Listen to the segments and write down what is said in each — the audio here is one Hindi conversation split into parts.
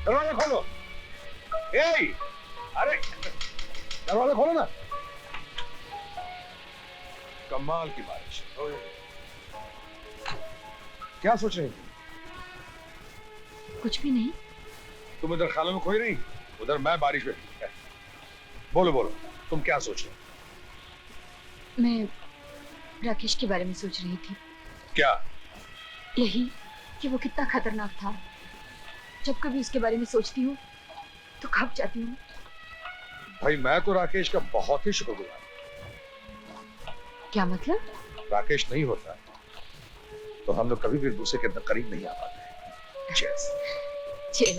दरवाजा खोलो। अरे दरवाजा खोलो ना। कमाल की बारिश। क्या सोच रही थी? कुछ भी नहीं। तुम इधर खालों में खोई नहीं, उधर मैं बारिश में। बोलो बोलो, तुम क्या सोच रहे? मैं राकेश के बारे में सोच रही थी। क्या? यही कि वो कितना खतरनाक था। जब कभी उसके बारे में सोचती हूँ तो खप जाती हूँ। भाई मैं तो राकेश का बहुत ही शुक्रगुजार। क्या मतलब? राकेश नहीं होता तो हम लोग कभी भी एक दूसरे के अंदर करीब नहीं आ पाते। Cheers. Cheers.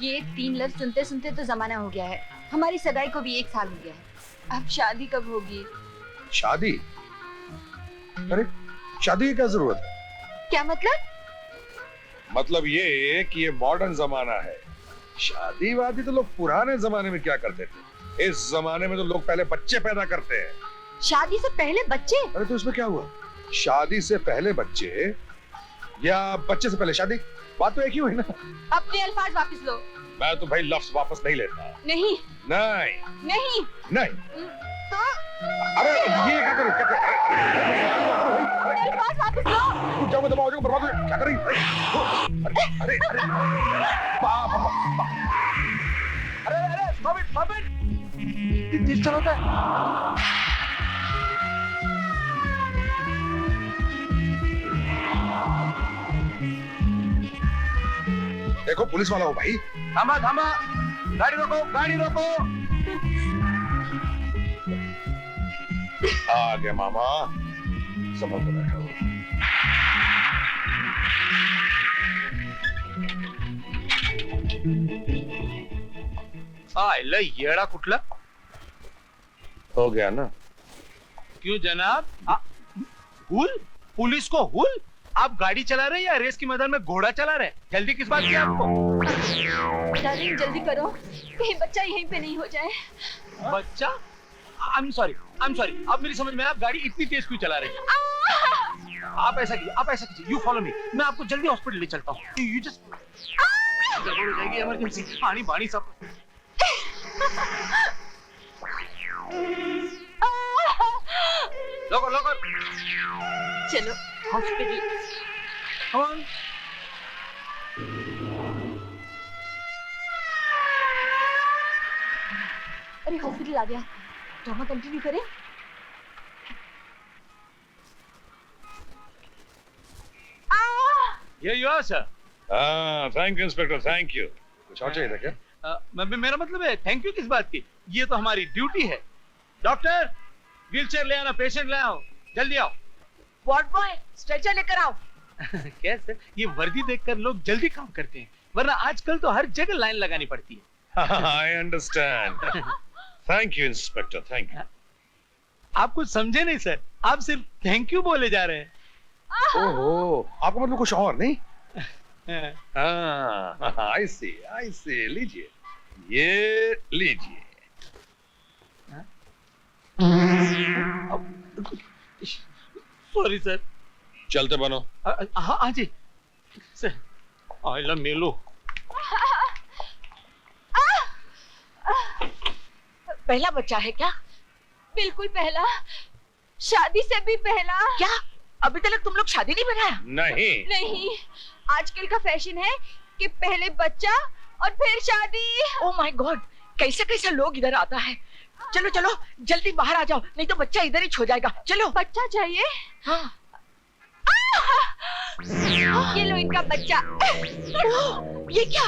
ये 3 लफ्ज सुनते सुनते तो जमाना हो गया है। हमारी सगाई को भी 1 साल हो गया है। अब शादी कब होगी? शादी? अरे शादी की क्या जरूरत है? क्या मतलब? मतलब ये कि ये मॉडर्न जमाना है। शादी वादी तो लोग पुराने जमाने में क्या करते थे। इस जमाने में तो लोग पहले बच्चे पैदा करते हैं। शादी से पहले बच्चे? अरे तो इसमें क्या हुआ? शादी से पहले बच्चे या बच्चे से पहले शादी, बात तो एक ही हुई ना। अपने अल्फाज वापस लो। मैं तो भाई लफ्ज वापस नहीं लेता। नहीं नहीं नहीं नहीं। तो अरे ये क्या कर अल्फाज वापस लो। जाओगे दबाओ जाओगे बर्बाद हो जाएगा। क्या कर रही? अरे अरे अरे अरे अरे बाबिन तेज चलाता है। देखो पुलिस वाला हो भाई। थामा थामा, गाड़ी रोको गाड़ी रोको। आ गया मामा, संभल कर बैठो। आयला येडा कुठला? हो गया ना? क्यों जनाब? फूल? पुलिस को हुल? आप गाड़ी चला रहे हैं या रेस के मैदान में घोड़ा चला रहे हैं? जल्दी किस बात की है आपको? डार्लिंग जल्दी करो, कहीं बच्चा यहीं पे नहीं हो जाए। बच्चा? I'm sorry, अब मेरी समझ में आया, आप गाड़ी इतनी तेज क्यों चला रहे हैं? आप ऐसा कीजिए, यू फॉलो मी, मैं आपको जल्दी हॉस्पिटल ले चलता हूँ। यू जस्ट गड़बड़ हो जाएगी, इमरजेंसी, पानी पानी सब। लोगो चलो हॉस्पिटल। अरे हॉस्पिटल आ गया, ड्रामा कंटिन्यू करें? ये you are sir. Thank you inspector, thank you. कुछ और चाहिए था क्या? मेरा मतलब है थैंक यू किस बात की? ये तो हमारी ड्यूटी है। डॉक्टर, व्हीलचेयर ले आना, पेशेंट ले आओ, जल्दी आओ। वार्ड बॉय, स्ट्रेचर लेकर आओ। कैसे? ये वर्दी देखकर लोग जल्दी काम करते हैं, वरना आजकल तो हर जगह लाइन लगानी पड़ती है। I understand. Thank you inspector, thank you. आप कुछ समझे नहीं सर, आप सिर्फ थैंक यू बोले जा रहे हैं। ओहो, आपको मतलब कुछ और नहीं? हाँ। आई सी, लीजिए, ये लीजिए। Sorry sir. चलते बनो। हाँ जी सर। आइला मेलो। पहला बच्चा है क्या? बिल्कुल पहला, शादी से भी पहला। क्या अभी तक तुम लोग शादी नहीं बनाया? नहीं, आजकल का फैशन है कि पहले बच्चा और फिर शादी। ओह माय गॉड, कैसा लोग इधर आता है। चलो चलो जल्दी बाहर आ जाओ, नहीं तो बच्चा इधर ही छो जाएगा। चलो। बच्चा चाहिए? हाँ। ये लो इनका बच्चा। ये क्या?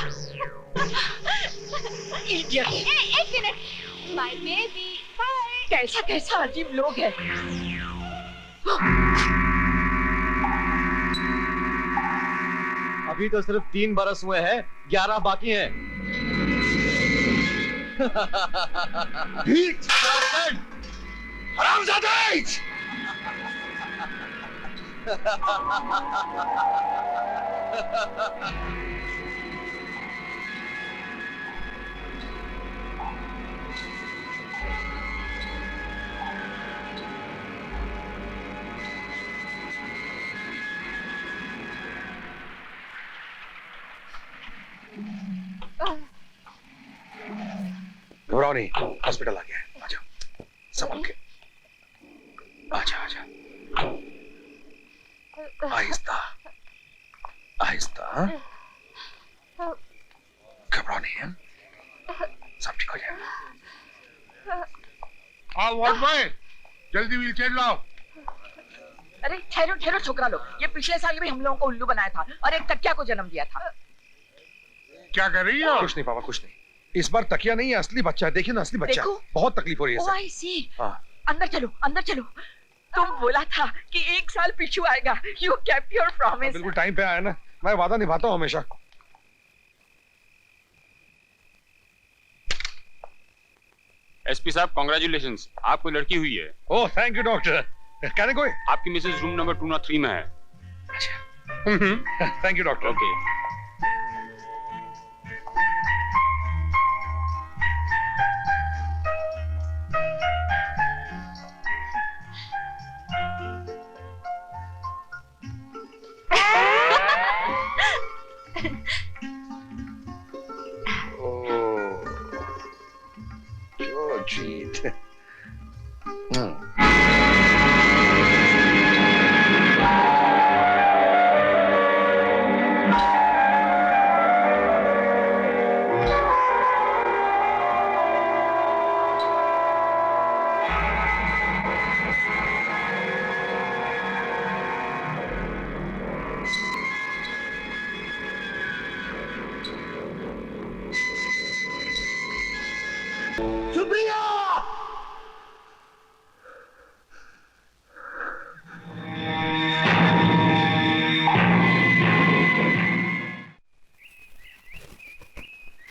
Idiot. एक मिनट, माय बेबी। कैसा अजीब लोग है। अभी तो सिर्फ 3 बरस हुए हैं, 11 बाकी हैं। हरामजादे! घबराओ नहीं, हॉस्पिटल आ गया है। आ जाओ, संभल के। आजा। आहिस्ता। घबराओ नहीं है, सब ठीक हो जाएगा। हाँ वार्ड बॉय, जल्दी व्हीलचेयर लाओ। अरे ठहरो छोकरा लोग, ये पिछले साल भी हम लोगों को उल्लू बनाया था और एक तकिया को जन्म दिया था। क्या कर रही हो? कुछ नहीं पापा, कुछ नहीं। इस बार तकिया नहीं है, असली बच्चा है। देखिए ना, असली बच्चा। देखो। बहुत तकलीफ हो रही है ओह सर। आई सी। हाँ। अंदर चलो। तुम बोला था कि 1 साल पिछू आएगा। You kept your promise. बिल्कुल टाइम पे आया ना, मैं वादा निभाता हूँ हमेशा। एसपी साहब कॉन्ग्रेचुलेशंस, आपको लड़की हुई है। Oh thank you doctor. कहने कोई? आपकी मिसेज रूम नंबर 203 में है। Thank you doctor. ओके। जो जीत।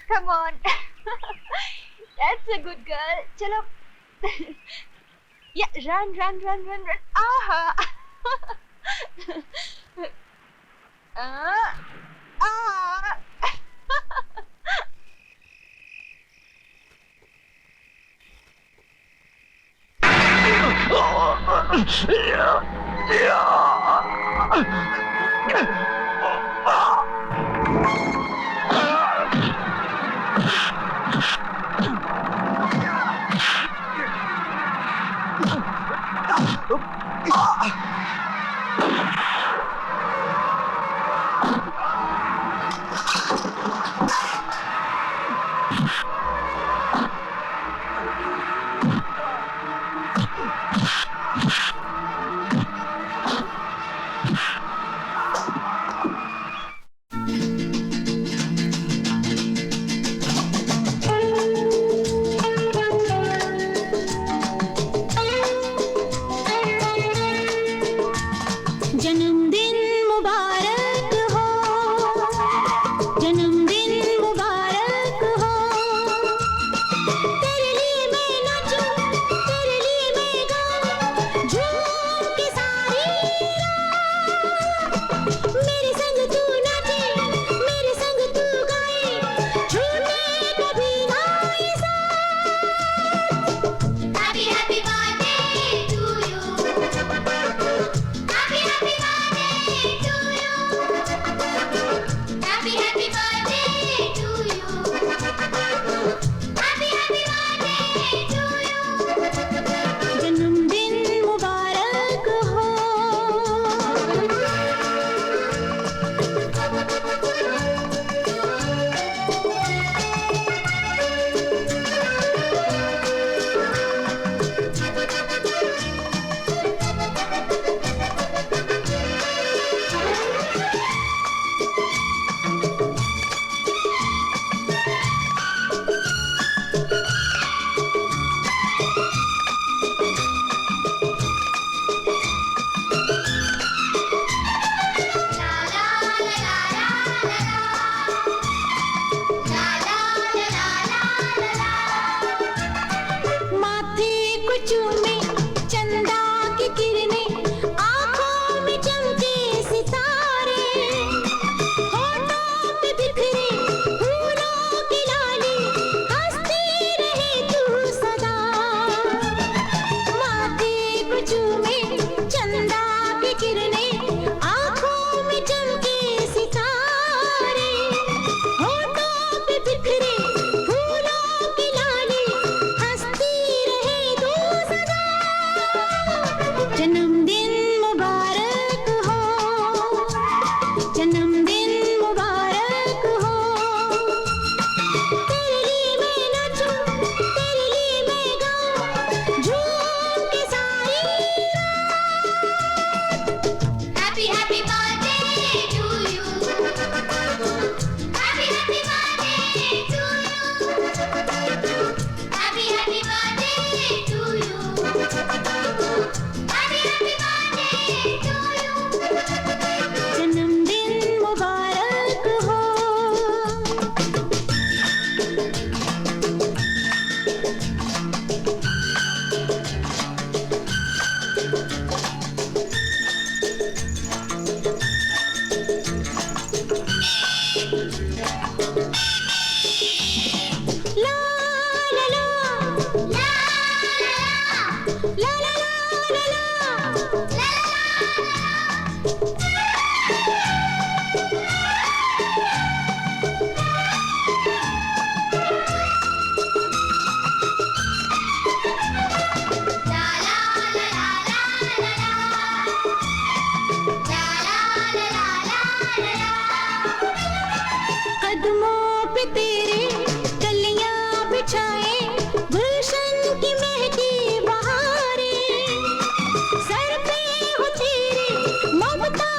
Come on. That's a good girl. चलो. Yeah, run. Aha. जन्मदिन मुबारक हो, जन्मदिन मुबारक हो। तेरे लिए मैं नाचूं, तेरे लिए मैं गाऊं, झूम के सारी रात। मेरे संग तू नाचे, मेरे संग तू गाए, झूमे कभी गाए साथ। Happy happy birthday to you. Happy happy birthday to you. Happy happy birthday to you. Happy happy birthday to you. जन्मदिन मुबारक हो। माथे को चूमे चंदा की किरणें, आँखों में चमके सितारे, होठों पे बिखरे फूलों की लाली, हंसती रहे तू सदा। माथे को चूमे चंदा की किरणें, आँखों में चमके सितारे, होठों पे बिखरे फूलों की लाली, हंसती रहे तू सदा। जन्मदिन मुबारक हो, जन्मदिन मुबारक हो। तेरे लिए मैं नाचूं, तेरे लिए मैं गाऊं, झूम के सारी रात। Happy happy birthday to you. Happy happy birthday to you. Happy happy birthday to you. Happy happy birthday to you. जन्मदिन मुबारक हो। ला ला ला ला ला ला ला ला ला कदमों पे तेरे कलियां बिछाए, गुलशन की महकी बहारें, सर पे हो तेरे ममता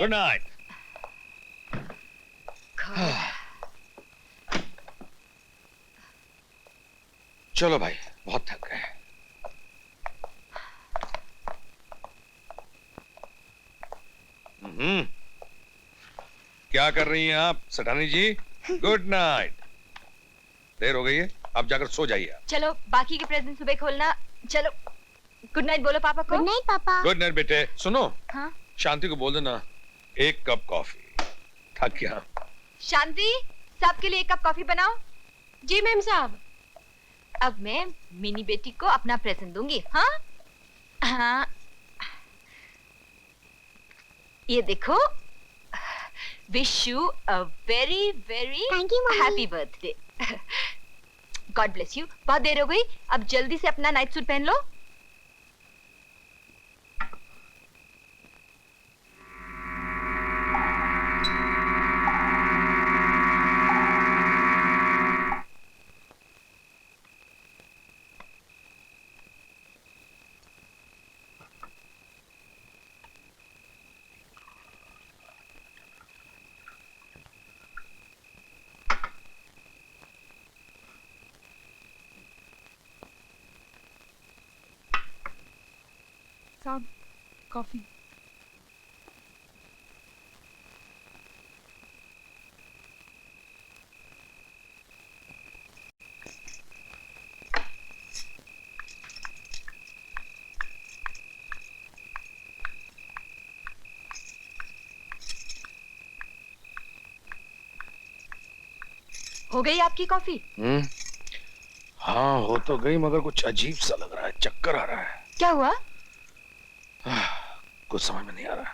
गुड नाइट। चलो भाई, बहुत थक गए। क्या कर रही हैं आप सेठानी जी? Good night. देर हो गई है, आप जाकर सो जाइए। चलो बाकी के प्रेजेंट सुबह खोलना। चलो गुड नाइट बोलो पापा को। गुड नाइट पापा। गुड नाइट बेटे। सुनो, हाँ शांति को बोल देना 1 कप कॉफी। थक गया। शांति, सबके लिए 1 कप कॉफी बनाओ। जी मैम साहब। अब मैं मिनी बेटी को अपना प्रेजेंट दूंगी। हाँ हाँ, ये देखो, wish you a very very Thank you, Mommy. Happy birthday. God bless you. बहुत देर हो गई, अब जल्दी से अपना नाइट सूट पहन लो। साहब कॉफी। हो गई आपकी कॉफी? हाँ हो तो गई, मगर कुछ अजीब सा लग रहा है, चक्कर आ रहा है। क्या हुआ? कुछ समझ में नहीं आ रहा।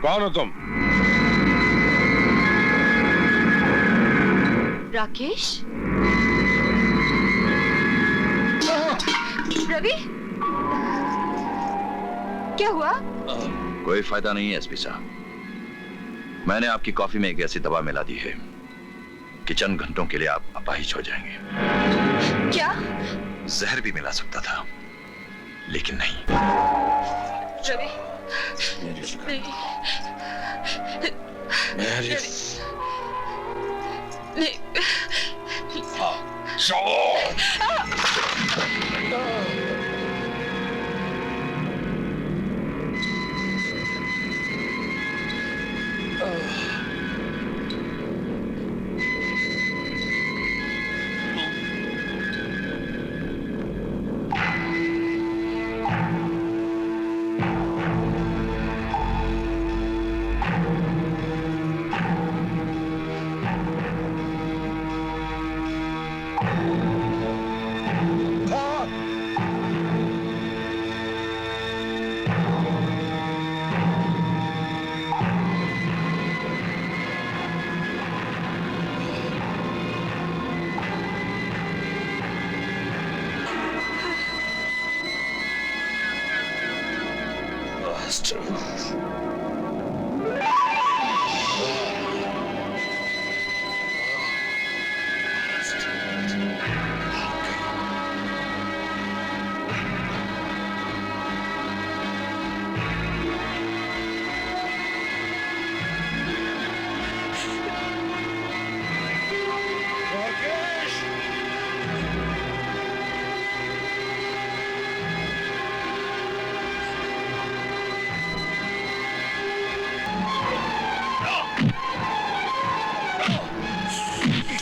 कौन हो तुम? राकेश? रवि? क्या हुआ? कोई फायदा नहीं है एसपी साहब। मैंने आपकी कॉफी में एक ऐसी दवा मिला दी है कि चंद घंटों के लिए आप अपाहिज हो जाएंगे। क्या? जहर भी मिला सकता था, लेकिन नहीं। रवि,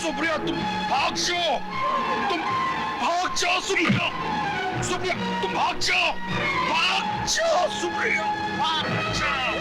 सुप्रिया तुम भाग जाओ, तुम भाग जाओ सुप्रिया, सुप्रिया तुम भाग जाओ सुप्रिया, भाग जाओ।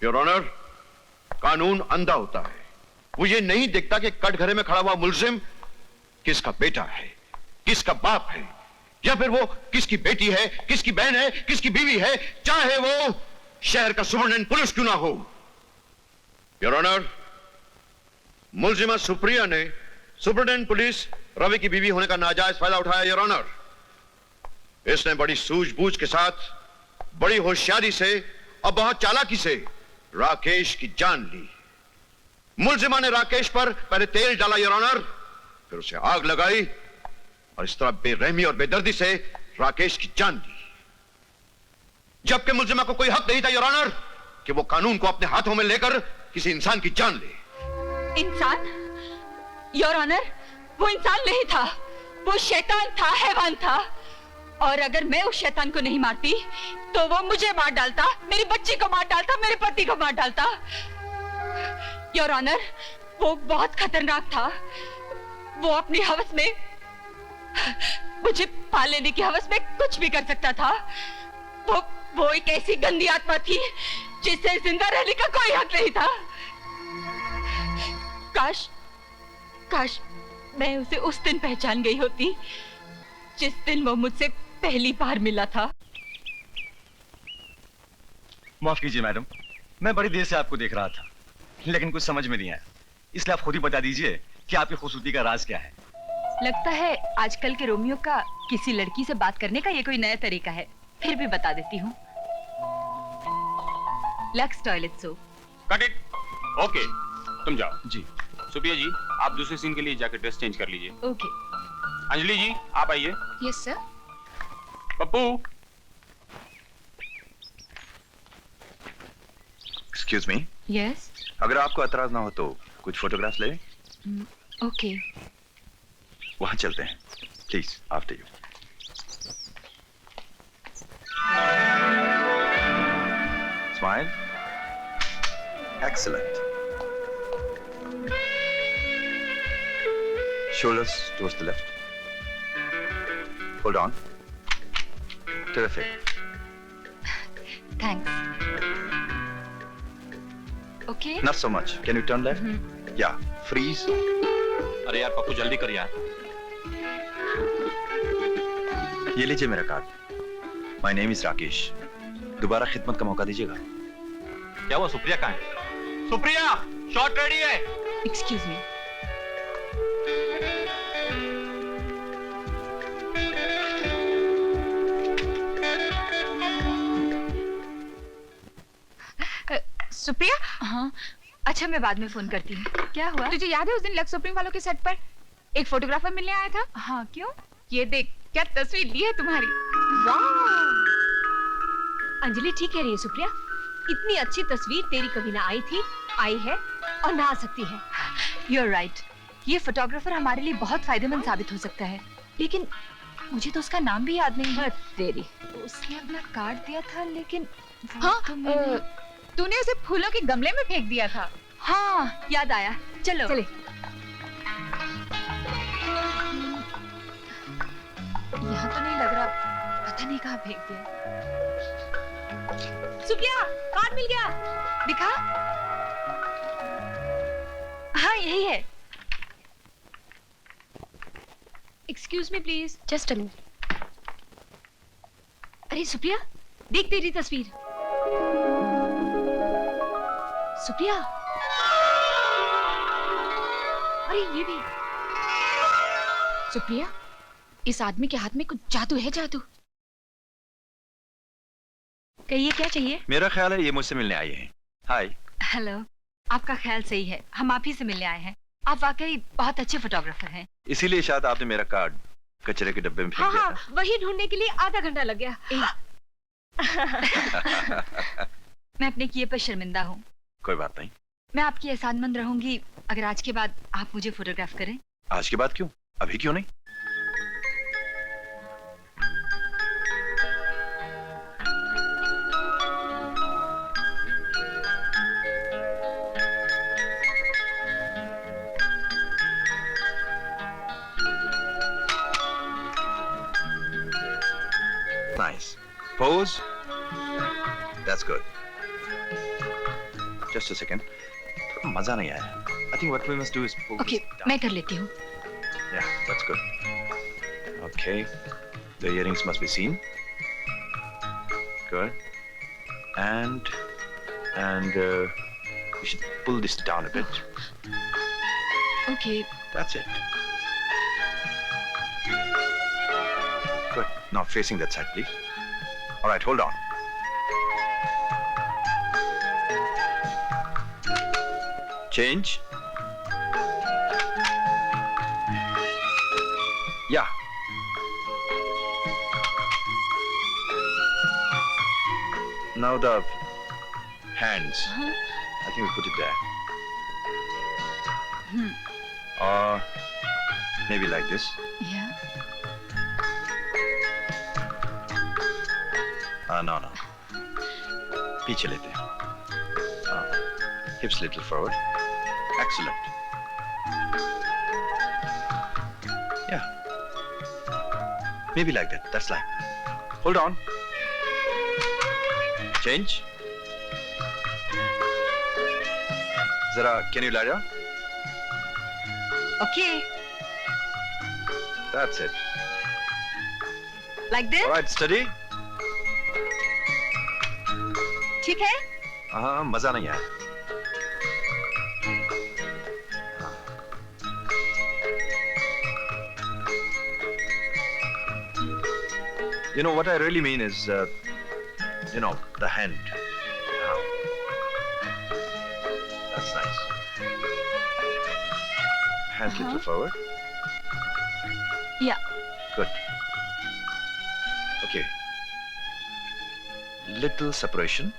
योर ऑनर, कानून अंधा होता है, वो ये नहीं देखता कि कटघरे में खड़ा हुआ मुलजिम किसका बेटा है, किसका बाप है, या फिर वो किसकी बेटी है, किसकी बहन है, किसकी बीवी है, चाहे वो शहर का सुपरिटेंडेंट पुलिस क्यों ना हो। योर ऑनर, मुलजिमा सुप्रिया ने सुपरिटेंडेंट पुलिस रवि की बीवी होने का नाजायज फायदा उठाया। योर ऑनर, इसने बड़ी सूझबूझ के साथ, बड़ी होशियारी से और बहुत चालाकी से राकेश की जान ली। मुलजिमा ने राकेश पर पहले तेल डाला योर ऑनर, फिर उसे आग लगाई और इस तरह बेरहमी और बेदर्दी से राकेश की जान ली, जबकि मुलजिमा को कोई हक नहीं था योर ऑनर कि वो कानून को अपने हाथों में लेकर किसी इंसान की जान ले। इंसान? योर ऑनर, वो इंसान नहीं था, वो शैतान था, हैवान था। और अगर मैं उस शैतान को नहीं मारती तो वो मुझे मार डालता, मेरी बच्ची को मार डालता, मेरे पति को मार डालता। योर ऑनर, वो बहुत खतरनाक था। वो अपनी हवस में, मुझे पाल लेने की हवस में कुछ भी कर सकता था। वो एक ऐसी गंदी आत्मा थी जिससे जिंदा रहने का कोई हक नहीं था। काश मैं उसे उस दिन पहचान गई होती जिस दिन वो मुझसे पहली बार मिला था। माफ कीजिए मैडम, मैं बड़ी देर से आपको देख रहा था, लेकिन कुछ समझ में नहीं आया, इसलिए आप खुद ही बता दीजिए कि आपकी खूबसूरती का राज क्या है। लगता है आजकल के रोमियो का किसी लड़की से बात करने का ये कोई नया तरीका है। फिर भी बता देती हूँ। Lux toilet soap. Cut it. Okay, तुम जाओ। जी। सुप्रिया जी, आप दूसरे सीन के लिए जाकर ड्रेस चेंज कर लीजिए। ओके। अंजलि जी, आप आइए। Yes sir. Pappu. Excuse me. Yes. अगर आपको एतराज ना हो तो कुछ फोटोग्राफ्स ले। ओके। वहां चलते हैं, please after you. Smile. Excellent. Shoulders towards the left. Hold on. Terrific. Thanks. Okay. Not so much. Can you turn left? Yeah. Freeze. अरे यार पप्पू, जल्दी कर यार। ये लीजिए मेरा card. My name is Rakesh. दोबारा खिदमत का मौका दीजिएगा। क्या हुआ, सुप्रिया कहाँ है? सुप्रिया, शॉट रेडी है। Excuse me. सुप्रिया। हाँ, अच्छा मैं बाद में फोन करती हूँ। क्या हुआ? तुझे याद है उस दिन लक्स सुप्रीम वालों के सेट पर एक फोटोग्राफर मिलने आया था? हाँ, क्यों? ये देख, क्या तस्वीर ली है तुम्हारी। वाह! अंजलि ठीक कह रही है सुप्रिया, इतनी अच्छी तस्वीर तेरी कभी ना आई थी, आई है और ना आ सकती है। You're right. ये फोटोग्राफर हमारे लिए बहुत फायदेमंद साबित हो सकता है, लेकिन मुझे तो उसका नाम भी याद नहीं है। तेरी, उसने अपना कार्ड दिया था, लेकिन हाँ, तो तूने उसे फूलों के गमले में फेंक दिया था। हाँ, याद आया। चलो चले। यहाँ तो नहीं लग रहा, पता नहीं कहाँ फेंक दिया। सुप्रिया, कार्ड मिल गया। दिखा। हाँ, यही है। Excuse me please, just a minute. अरे सुप्रिया, देख तेरी तस्वीर। सुप्रिया, अरे ये भी। सुप्रिया, इस आदमी के हाथ में कुछ जादू है, जादू। कहिए क्या चाहिए? मेरा ख्याल है ये मुझसे मिलने आई हैं। हाय। हेलो, आपका ख्याल सही है, हम आप ही से मिलने आए हैं। आप वाकई बहुत अच्छे फोटोग्राफर हैं। इसीलिए शायद आपने मेरा कार्ड कचरे के डब्बे में फेंक हाँ दिया हाँ, वही ढूंढने के लिए आधा घंटा लग गया। मैं अपने किए पर शर्मिंदा हूँ। कोई बात नहीं। मैं आपकी एहसानमंद रहूंगी अगर आज के बाद आप मुझे फोटोग्राफ करें। आज के बाद क्यों? अभी क्यों नहीं? Nice. Pose. That's good. Just a second. मजा नहीं आया। I think what we must do is pull okay this down. मैं कर लेती हूँ. Yeah, that's good. Okay, the earrings must be seen. Good. And we should pull this down a bit. Okay. That's it. Good. Now facing that side, please. All right, hold on. Change. Yeah. Now the hands. I think we put it there. Or maybe like this. या. No. पीछे लेते हैं. Hips little forward. Excellent. Yeah. Maybe like that. That's like. Hold on. Change. Zara, can you lie down? Okay. That's it. Like this. All right, steady. ठीक है. हाँ, मजा नहीं आया. You know what I really mean is, the hand. That's nice. Hands little forward. Yeah. Good. Okay. Little separation.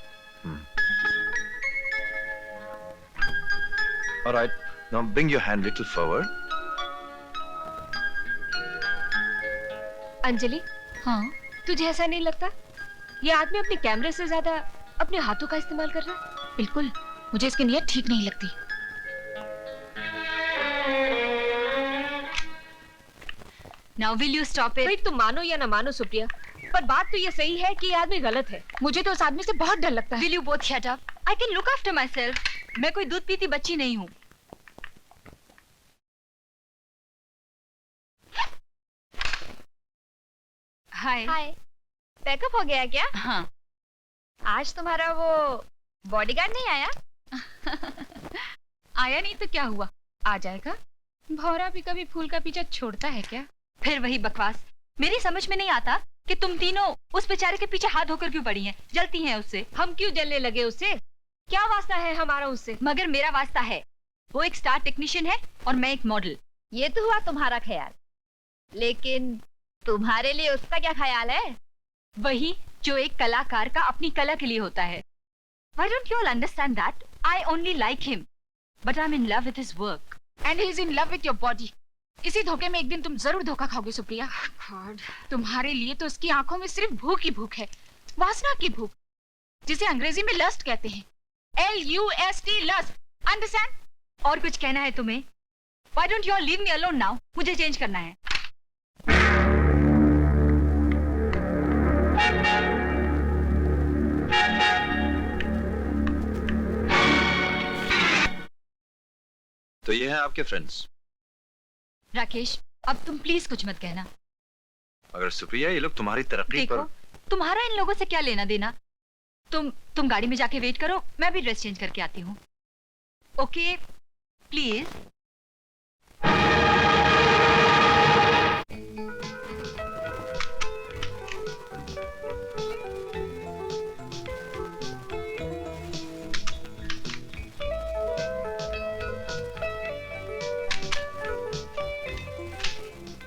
All right. Now bring your hand little forward. Anjali, हाँ. तुझे ऐसा नहीं लगता ये आदमी अपने कैमरे से ज्यादा अपने हाथों का इस्तेमाल कर रहा है? बिल्कुल, मुझे इसकी नीयत ठीक नहीं लगती. Now will you stop it? भाई तुम मानो या ना मानो सुप्रिया, पर बात तो ये सही है कि ये आदमी गलत है. मुझे तो उस आदमी से बहुत डर लगता है. Will you both shut up? I can look after my self. मैं कोई दूध पीती बच्ची नहीं हूँ. हाय. हाय. पैकअप हो गया क्या? हाँ. आज तुम्हारा वो बॉडीगार्ड नहीं आया? आया नहीं तो क्या हुआ, आ जाएगा. भौरा भी कभी फूल का पीछा छोड़ता है क्या? फिर वही बकवास. मेरी समझ में नहीं आता कि तुम तीनों उस बेचारे के पीछे हाथ धोकर क्यों पड़ी हैं, जलती हैं उससे. हम क्यों जलने लगे उससे? क्या वास्ता है हमारा उससे? मगर मेरा वास्ता है. वो एक स्टार टेक्नीशियन है और मैं एक मॉडल. ये तो हुआ तुम्हारा ख्याल, लेकिन तुम्हारे लिए उसका क्या ख्याल है? वही जो एक कलाकार का अपनी कला के लिए होता है. Why don't you all understand that? I only like him, but I'm in love with his work. And he is in love with your body. इसी धोखे में एक दिन तुम जरूर धोखा खाओगे सुप्रिया. तुम्हारे लिए तो उसकी आंखों में सिर्फ भूख ही भूख है, वासना की भूख, जिसे अंग्रेजी में लस्ट कहते हैं. LUST, lust. अंडरस्टैंड? और कुछ कहना है तुम्हें? Why don't you all leave me alone now? मुझे चेंज करना है. तो ये हैं आपके फ्रेंड्स. राकेश, अब तुम प्लीज कुछ मत कहना. अगर सुप्रिया, ये लोग तुम्हारी तरक्की देखो, पर. तुम्हारा इन लोगों से क्या लेना देना. तुम गाड़ी में जाके वेट करो, मैं भी ड्रेस चेंज करके आती हूँ. Okay please.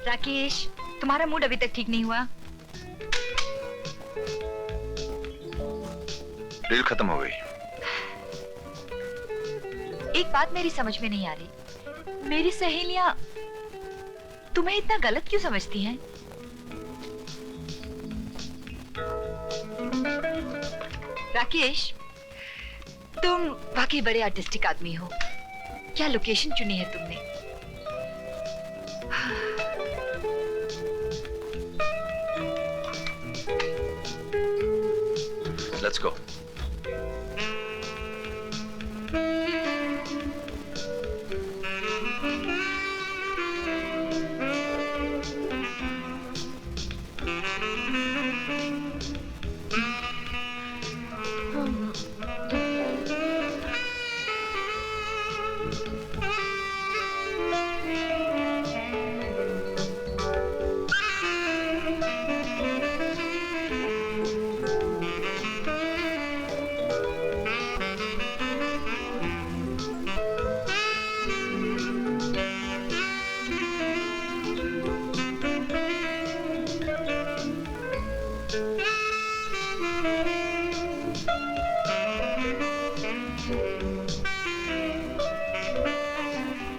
राकेश, तुम्हारा मूड अभी तक ठीक नहीं हुआ. डील खत्म हो गई. एक बात मेरी समझ में नहीं आ रही. मेरी सहेलियां तुम्हें इतना गलत क्यों समझती हैं? राकेश, तुम वाकई बड़े आर्टिस्टिक आदमी हो. क्या लोकेशन चुनी है तुमने? Let's go.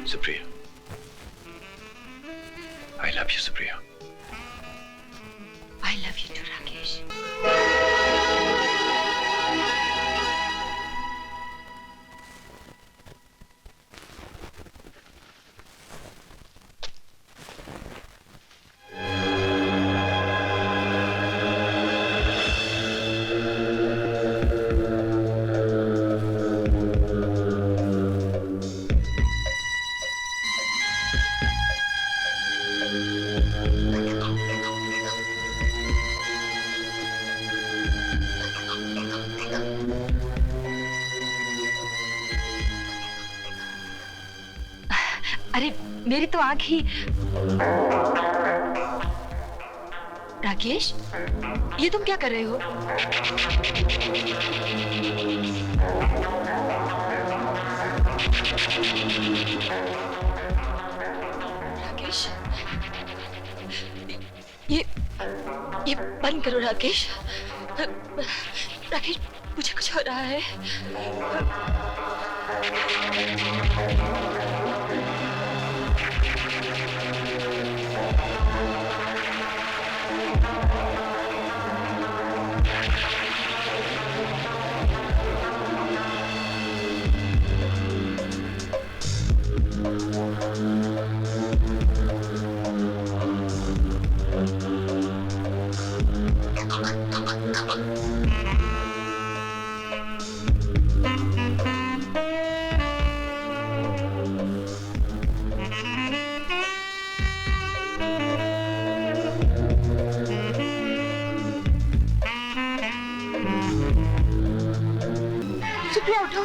Supriya, I love you, Supriya. I love you too, Rakesh. अरे मेरी तो आंख ही। राकेश, ये तुम क्या कर रहे हो? राकेश, ये बंद करो राकेश। राकेश, मुझे कुछ हो रहा है। सुप्रिया उठो।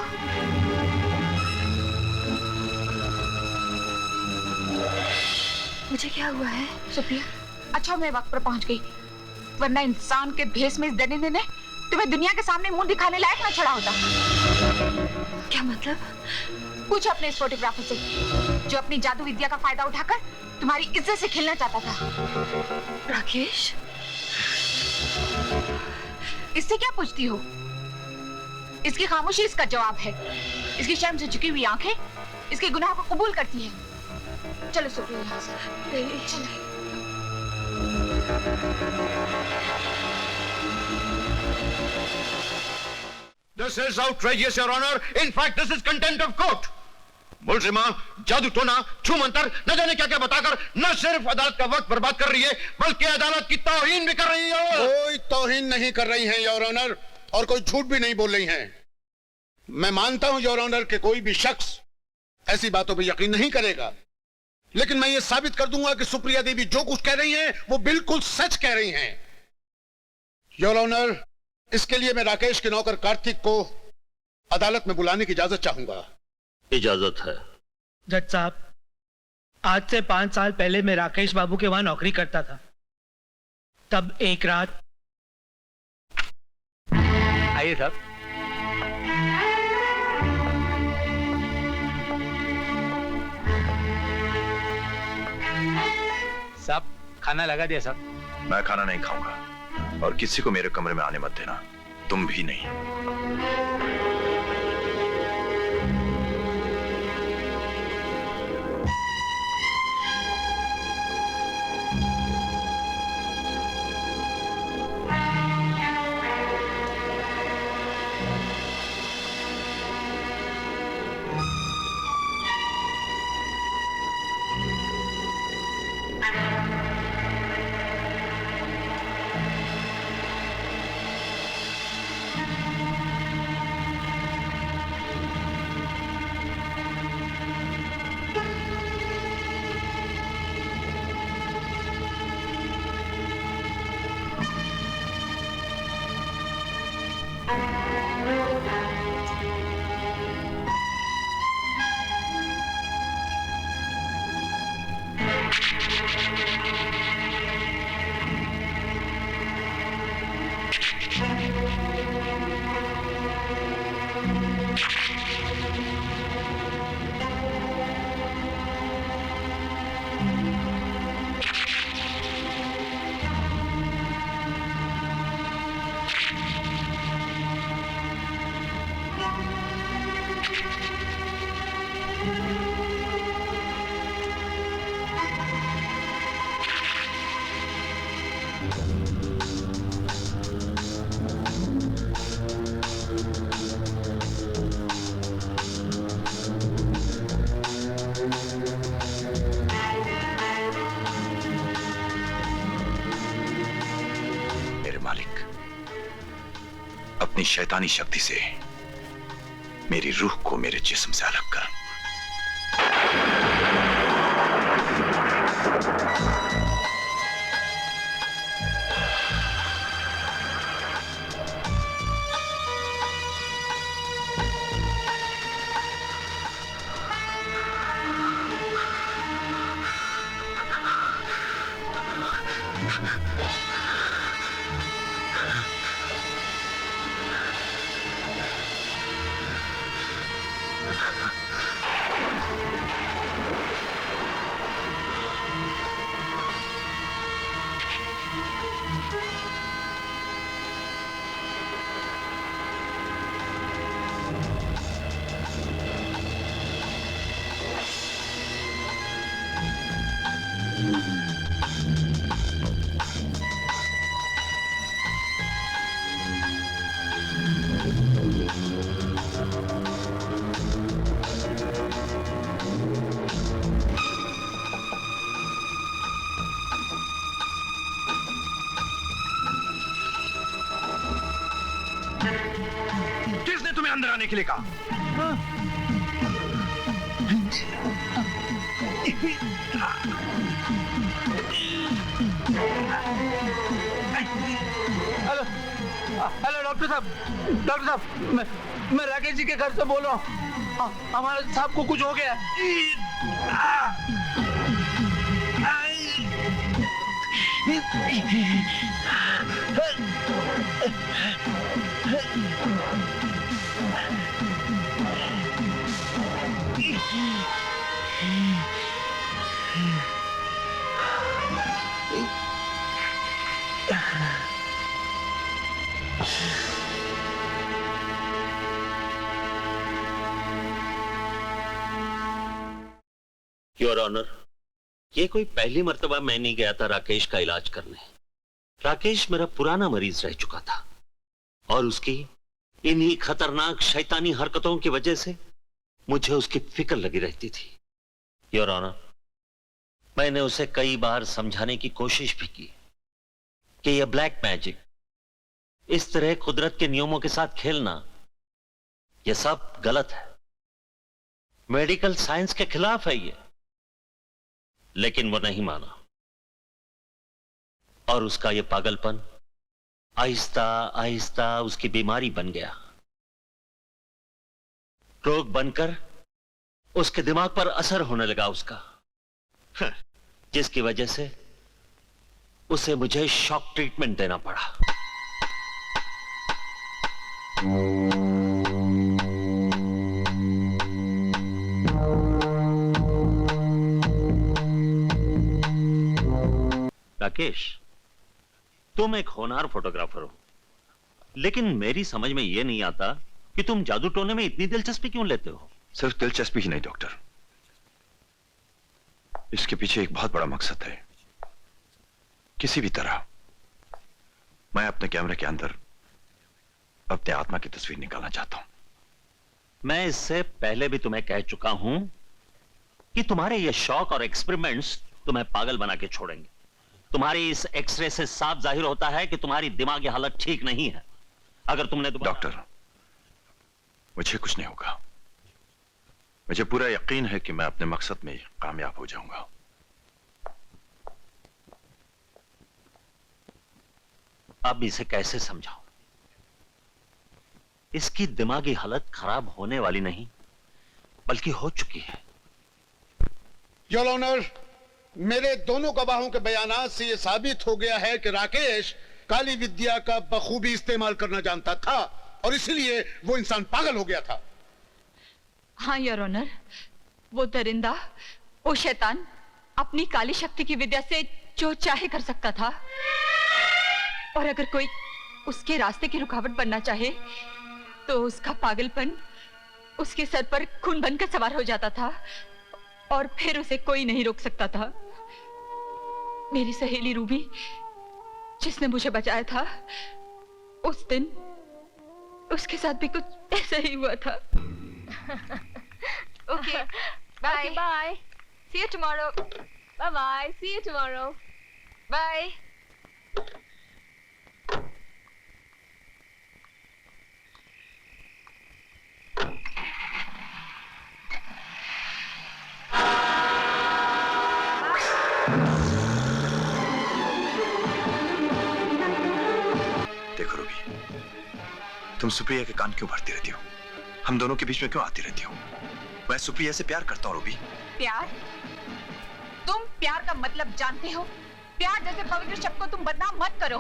मुझे क्या हुआ है? सुप्रिया, अच्छा मैं वक्त पर पहुंच गई, वरना इंसान के भेष में इस दरिंदे ने तुम्हें दुनिया के सामने मुंह दिखाने लायक न छोड़ा होता। क्या मतलब? पूछो अपने इस फोटोग्राफर से, जो अपनी जादू विद्या का फायदा उठाकर तुम्हारी इज्जत से खेलना चाहता था। राकेश, इससे क्या पूछती हो? इसकी खामोशी इसका जवाब है। इसकी शर्म से झुकी हुई आंखें इसके गुनाह को कबूल करती है। चलो सुप्रिया, यहाँ से चलो। This is outrageous, Your Honor. In fact, this is contempt of court. मुलजिमा जादू टोना छू मंतर न जाने क्या क्या बताकर न सिर्फ अदालत का वक्त बर्बाद कर रही है, बल्कि अदालत की तौहीन भी कर रही है। कोई तौहीन नहीं कर रही हैं योर ऑनर, और कोई झूठ भी नहीं बोल रही हैं। मैं मानता हूं योर ऑनर कि कोई भी शख्स ऐसी बातों पर यकीन नहीं करेगा, लेकिन मैं ये साबित कर दूंगा कि सुप्रिया देवी जो कुछ कह रही हैं वो बिल्कुल सच कह रही हैं। योर ऑनर, इसके लिए मैं राकेश के नौकर कार्तिक को अदालत में बुलाने की इजाजत चाहूंगा। इजाजत है। जज साहब, आज से 5 साल पहले मैं राकेश बाबू के वहां नौकरी करता था। तब एक रात। आइए साहब। साहब, खाना लगा दिया साहब। मैं खाना नहीं खाऊंगा और किसी को मेरे कमरे में आने मत देना, तुम भी नहीं। मेरे मालिक, अपनी शैतानी शक्ति से मेरी रूह को मेरे जिस्म से अलग कर। किसने तुम्हें अंदर आने के लिए कहा? हेलो हेलो डॉक्टर साहब, मैं राकेश जी के घर से बोल रहा हूँ। हमारे साहब को कुछ हो गया। योर ऑनर, ये कोई पहली मर्तबा मैं नहीं गया था राकेश का इलाज करने। राकेश मेरा पुराना मरीज रह चुका था और उसकी इन्हीं खतरनाक शैतानी हरकतों की वजह से मुझे उसकी फिक्र लगी रहती थी। योर ऑनर, मैंने उसे कई बार समझाने की कोशिश भी की कि यह ब्लैक मैजिक, इस तरह कुदरत के नियमों के साथ खेलना, यह सब गलत है, मेडिकल साइंस के खिलाफ है ये। लेकिन वो नहीं माना और उसका ये पागलपन आहिस्ता आहिस्ता उसकी बीमारी बन गया, रोग बनकर उसके दिमाग पर असर होने लगा उसका, जिसकी वजह से उसे मुझे शॉक ट्रीटमेंट देना पड़ा। राकेश, तुम एक होनहार फोटोग्राफर हो, लेकिन मेरी समझ में यह नहीं आता कि तुम जादू टोने में इतनी दिलचस्पी क्यों लेते हो? सिर्फ दिलचस्पी ही नहीं डॉक्टर, इसके पीछे एक बहुत बड़ा मकसद है। किसी भी तरह मैं अपने कैमरे के अंदर अपने आत्मा की तस्वीर निकालना चाहता हूं। मैं इससे पहले भी तुम्हें कह चुका हूं कि तुम्हारे ये शौक और एक्सपेरिमेंट्स तुम्हें पागल बना के छोड़ेंगे। तुम्हारी इस एक्सरे से साफ जाहिर होता है कि तुम्हारी दिमागी हालत ठीक नहीं है। अगर तुमने डॉक्टर, मुझे कुछ नहीं होगा। मुझे पूरा यकीन है कि मैं अपने मकसद में कामयाब हो जाऊंगा। अब इसे कैसे समझाऊं? इसकी दिमागी हालत खराब होने वाली नहीं बल्कि हो चुकी है। योर ऑनर, मेरे दोनों गवाहों के बयानात से यह साबित हो गया है कि राकेश काली विद्या का बखूबी इस्तेमाल करना जानता था और इसलिए वो इंसान पागल हो गया था। हाँ योर ऑनर, वो दरिंदा, वो शैतान अपनी काली शक्ति की विद्या से जो चाहे कर सकता था, और अगर कोई उसके रास्ते की रुकावट बनना चाहे तो उसका पागलपन उसके सर पर खून बनकर सवार हो जाता था और फिर उसे कोई नहीं रोक सकता था। मेरी सहेली रूबी, जिसने मुझे बचाया था, उस दिन उसके साथ भी कुछ ऐसा ही हुआ था। Okay, bye. Bye. See you tomorrow. Bye bye. See you tomorrow. Bye. देखो रूबी, तुम सुप्रिया के कान क्यों भरती रहती हो? हम दोनों के बीच में क्यों आती रहती हो? मैं सुप्रिया से प्यार करता हूँ रूबी। प्यार? तुम प्यार का मतलब जानते हो? प्यार जैसे पवित्र शब्द को तुम बदनाम मत करो।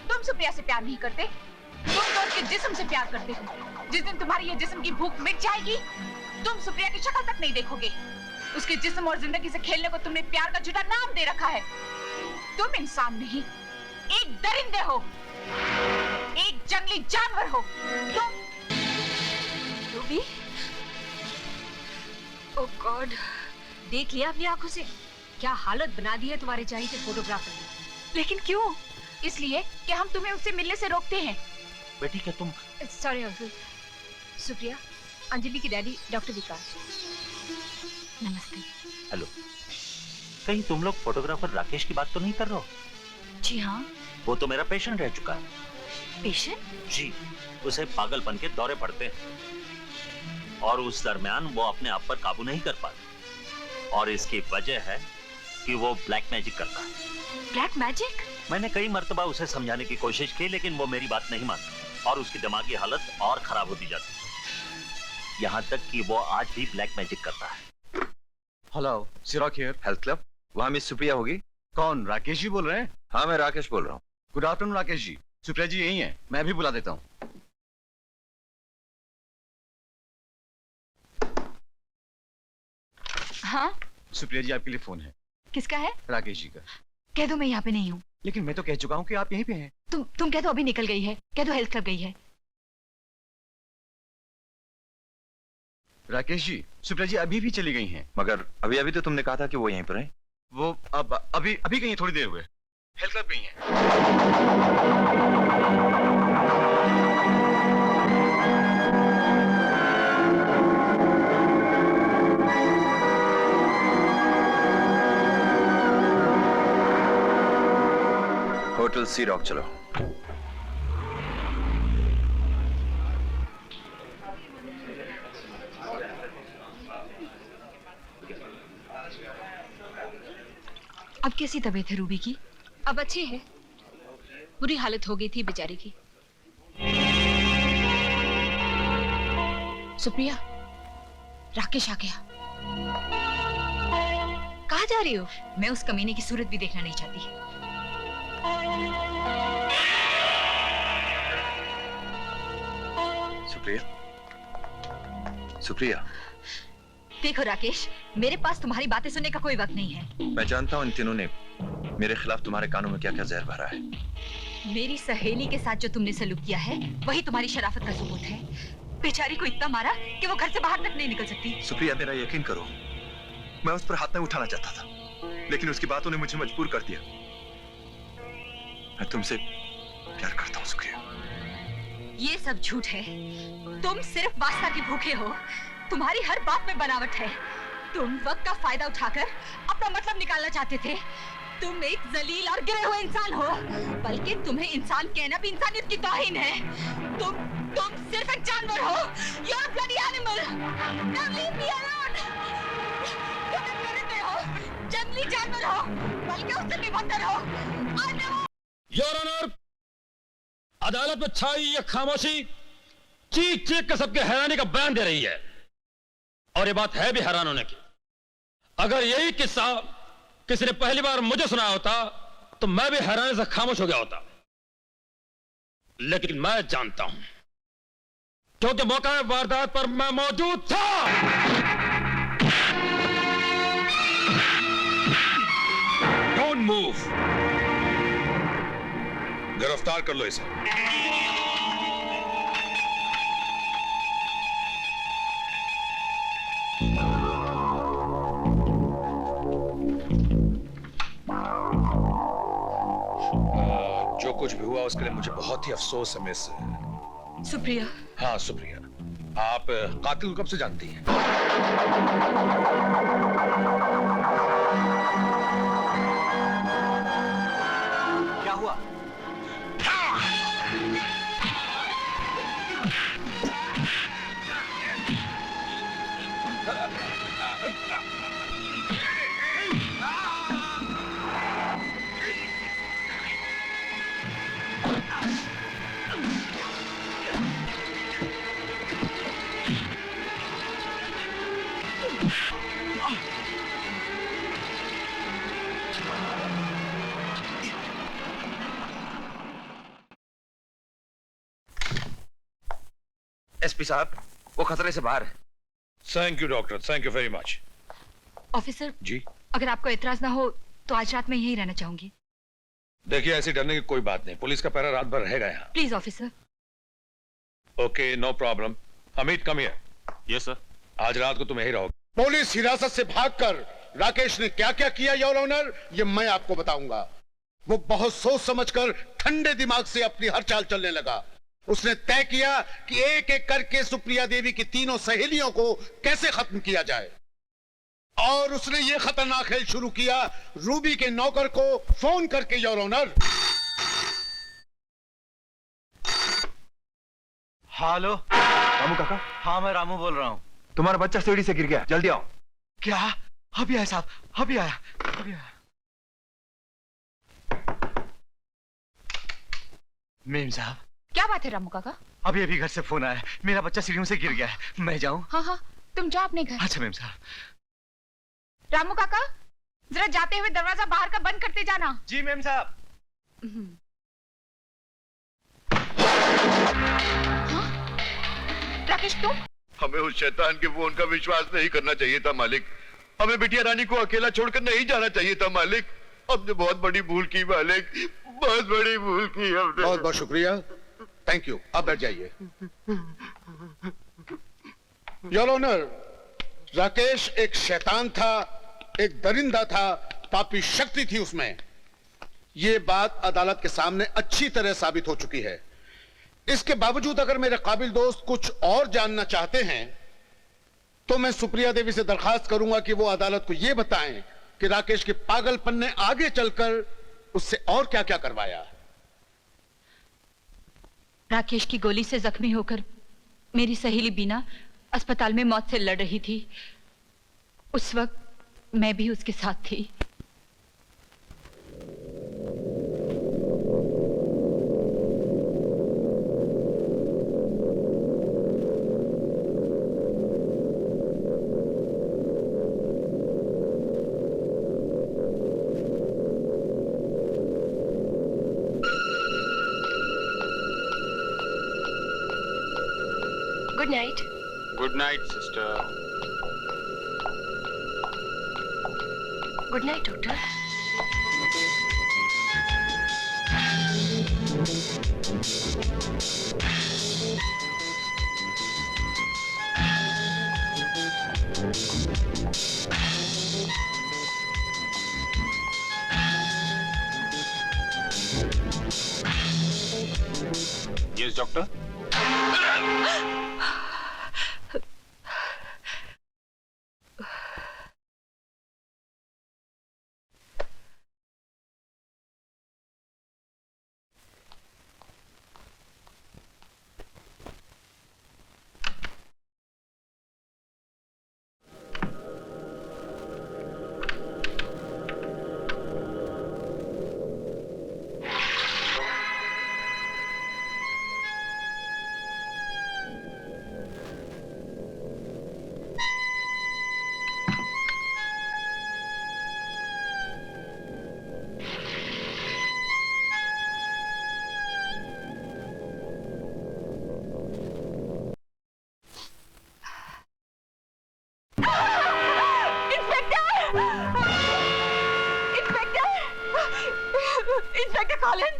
तुम सुप्रिया से प्यार नहीं करते, तुम तो उसके जिस्म से प्यार करते हो। जिस दिन तुम्हारी ये जिस्म की भूख मिट जाएगी, तुम सुप्रिया की शक्ल तक नहीं देखोगे। उसके जिस्म और जिंदगी से खेलने को तुमने प्यार का झूठा नाम दे रखा है। तुम इंसान नहीं, एक दरिंदे हो, एक जंगली जानवर हो। तुम रूबी, ओह गॉड, देख लिया अपनी आंखों से क्या हालत बना दी है तुम्हारे चाहिए फोटोग्राफर ने। लेकिन क्यों? इसलिए कि हम तुम्हें उससे मिलने से रोकते हैं। बेटी क्या तुम? Sorry uncle. सुप्रिया, अंजलि की डैडी डॉक्टर विकास। नमस्ते। हेलो, कहीं तुम लोग फोटोग्राफर राकेश की बात तो नहीं कर रहे हो? जी हाँ। वो तो मेरा पेशेंट रह चुका है। पेशेंट? जी, उसे पागलपन के दौरे पड़ते हैं और उस दरमियान वो अपने आप पर काबू नहीं कर पाता और इसकी वजह है कि वो ब्लैक मैजिक करता है। Black magic? मैंने कई मर्तबा उसे समझाने की कोशिश की, लेकिन वो मेरी बात नहीं मानता और उसकी दिमागी हालत और खराब होती जाती है, यहाँ तक कि वो आज भी ब्लैक मैजिक करता है। Hello, Sirach here. Health club, वहाँ मिस सुप्रिया होगी? कौन, राकेश जी बोल रहे हैं? हाँ, मैं राकेश बोल रहा हूँ। Good afternoon Rakesh ji. सुप्रिया जी यही हैं, मैं भी बुला देता हूँ। हाँ? सुप्रिया जी आपके लिए फोन है। किसका है? राकेश जी का। कह दो मैं यहाँ पे नहीं हूँ। लेकिन मैं तो कह चुका हूँ कि आप यहीं पे हैं। तुम कह दो अभी निकल गई है, कह दो हेल्थ क्लब गई है। राकेश जी, सुप्रिया जी अभी भी चली गई हैं। मगर अभी अभी तो तुमने कहा था कि वो यहीं पर हैं। वो अब अभी गई हैं, थोड़ी देर हुए हेल्थ क्लब गई हैं। होटल सी रॉक चलो। अब कैसी तबीयत है रूबी की? अब अच्छी है, बुरी हालत हो गई थी बेचारी की। सुप्रिया, राकेश आ गया। कहाँ जा रही हो? मैं उस कमीने की सूरत भी देखना नहीं चाहती। सुप्रिया, सुप्रिया। देखो राकेश, मेरे पास तुम्हारी बातें सुनने का कोई वक्त नहीं है। मैं जानता हूँ इन तीनों ने मेरे खिलाफ तुम्हारे कानों में क्या क्या जहर भरा है। मेरी सहेली के साथ जो तुमने सलूक किया है वही तुम्हारी शराफत का सबूत है। बेचारी को इतना मारा कि वो घर से बाहर तक नहीं निकल सकती। सुप्रिया, मेरा यकीन करो, मैं उस पर हाथ नहीं उठाना चाहता था, लेकिन उसकी बातों ने मुझे मजबूर कर दिया। मैं तुमसे प्यार करता हूँ सुप्रिया। ये सब झूठ है। तुम सिर्फ वासना के भूखे हो। तुम्हारी हर बात में बनावट है। तुम वक्त का फायदा उठाकर अपना मतलब निकालना चाहते थे। तुम एक जलील और गिरे हुए इंसान हो, बल्कि तुम्हें इंसान कहना भी इंसानियत की तौहीन है। तुम सिर्फ एक जानवर हो। You're a bloody animal. Now leave me alone. तुम एक दरिंदे हो, जंगली जानवर हो, बल्कि उससे भी बदतर हो। योर ऑनर, अदालत में छाई ये खामोशी चीख चीख कर सबके हैरानी का बयान दे रही है, और ये बात है भी हैरान होने की। अगर यही किस्सा किसी ने पहली बार मुझे सुनाया होता तो मैं भी हैरानी से खामोश हो गया होता, लेकिन मैं जानता हूं क्योंकि मौका वारदात पर मैं मौजूद था। डोंट मूव, गिरफ्तार कर लो इसे। जो कुछ भी हुआ उसके लिए मुझे बहुत ही अफसोस है मिस। सुप्रिया। हाँ सुप्रिया, आप कातिल को कब से जानती हैं? क्या हुआ? एसपी साहब, वो खतरे से बाहर है। Thank you doctor, thank you very much. Officer ji अगर आपको एतराज ना हो तो आज रात में यहीं रहना चाहूंगी। देखिए, ऐसी डरने की कोई बात नहीं, पुलिस का पहरा रात भर रहेगा यहाँ। Please officer. Okay, no problem. Hamid come here. Yes sir. आज रात को तुम यहीं रहोगे। पुलिस हिरासत से भागकर राकेश ने क्या क्या किया योर ऑनर, ये मैं आपको बताऊंगा। वो बहुत सोच समझकर ठंडे दिमाग से अपनी हर चाल चलने लगा। उसने तय किया कि एक एक करके सुप्रिया देवी की तीनों सहेलियों को कैसे खत्म किया जाए, और उसने ये खतरनाक खेल शुरू किया रूबी के नौकर को फोन करके योर ऑनर। हेलो रामू काका, हाँ मैं रामू बोल रहा हूँ। तुम्हारा बच्चा सीढ़ी से गिर गया, जल्दी आओ। क्या? अभी आया साहब, अभी आया, अभी आया। मेम साहब। क्या बात है रामू काका? अभी अभी घर से फोन आया, मेरा बच्चा सीढ़ियों से गिर गया है। मैं जाऊं? हाँ हाँ, तुम जाओ अपने घर। अच्छा मेम साहब। रामू काका, जरा जाते हुए दरवाजा बाहर का बंद करते जाना। जी मेम साहब। हाँ? राकेश तुम? हमें उस शैतान के फोन का विश्वास नहीं करना चाहिए था मालिक। हमें बिटिया रानी को अकेला छोड़कर नहीं जाना चाहिए था मालिक। हमने बहुत बड़ी भूल की मालिक, बहुत बड़ी भूल की हमने। बहुत बहुत शुक्रिया, थैंक यू। आप बैठ जाइए। योर ऑनर, राकेश एक शैतान था, एक दरिंदा था, पापी शक्ति थी उसमें। यह बात अदालत के सामने अच्छी तरह साबित हो चुकी है। इसके बावजूद अगर मेरे काबिल दोस्त कुछ और जानना चाहते हैं तो मैं सुप्रिया देवी से दरखास्त करूंगा कि वो अदालत को यह बताएं कि राकेश के पागलपन ने आगे चलकर उससे और क्या क्या करवाया। राकेश की गोली से जख्मी होकर मेरी सहेली बीना अस्पताल में मौत से लड़ रही थी। उस वक्त मैं भी उसके साथ थी। Good night. Good night sister. Good night doctor. Yes doctor. Inspector Collins.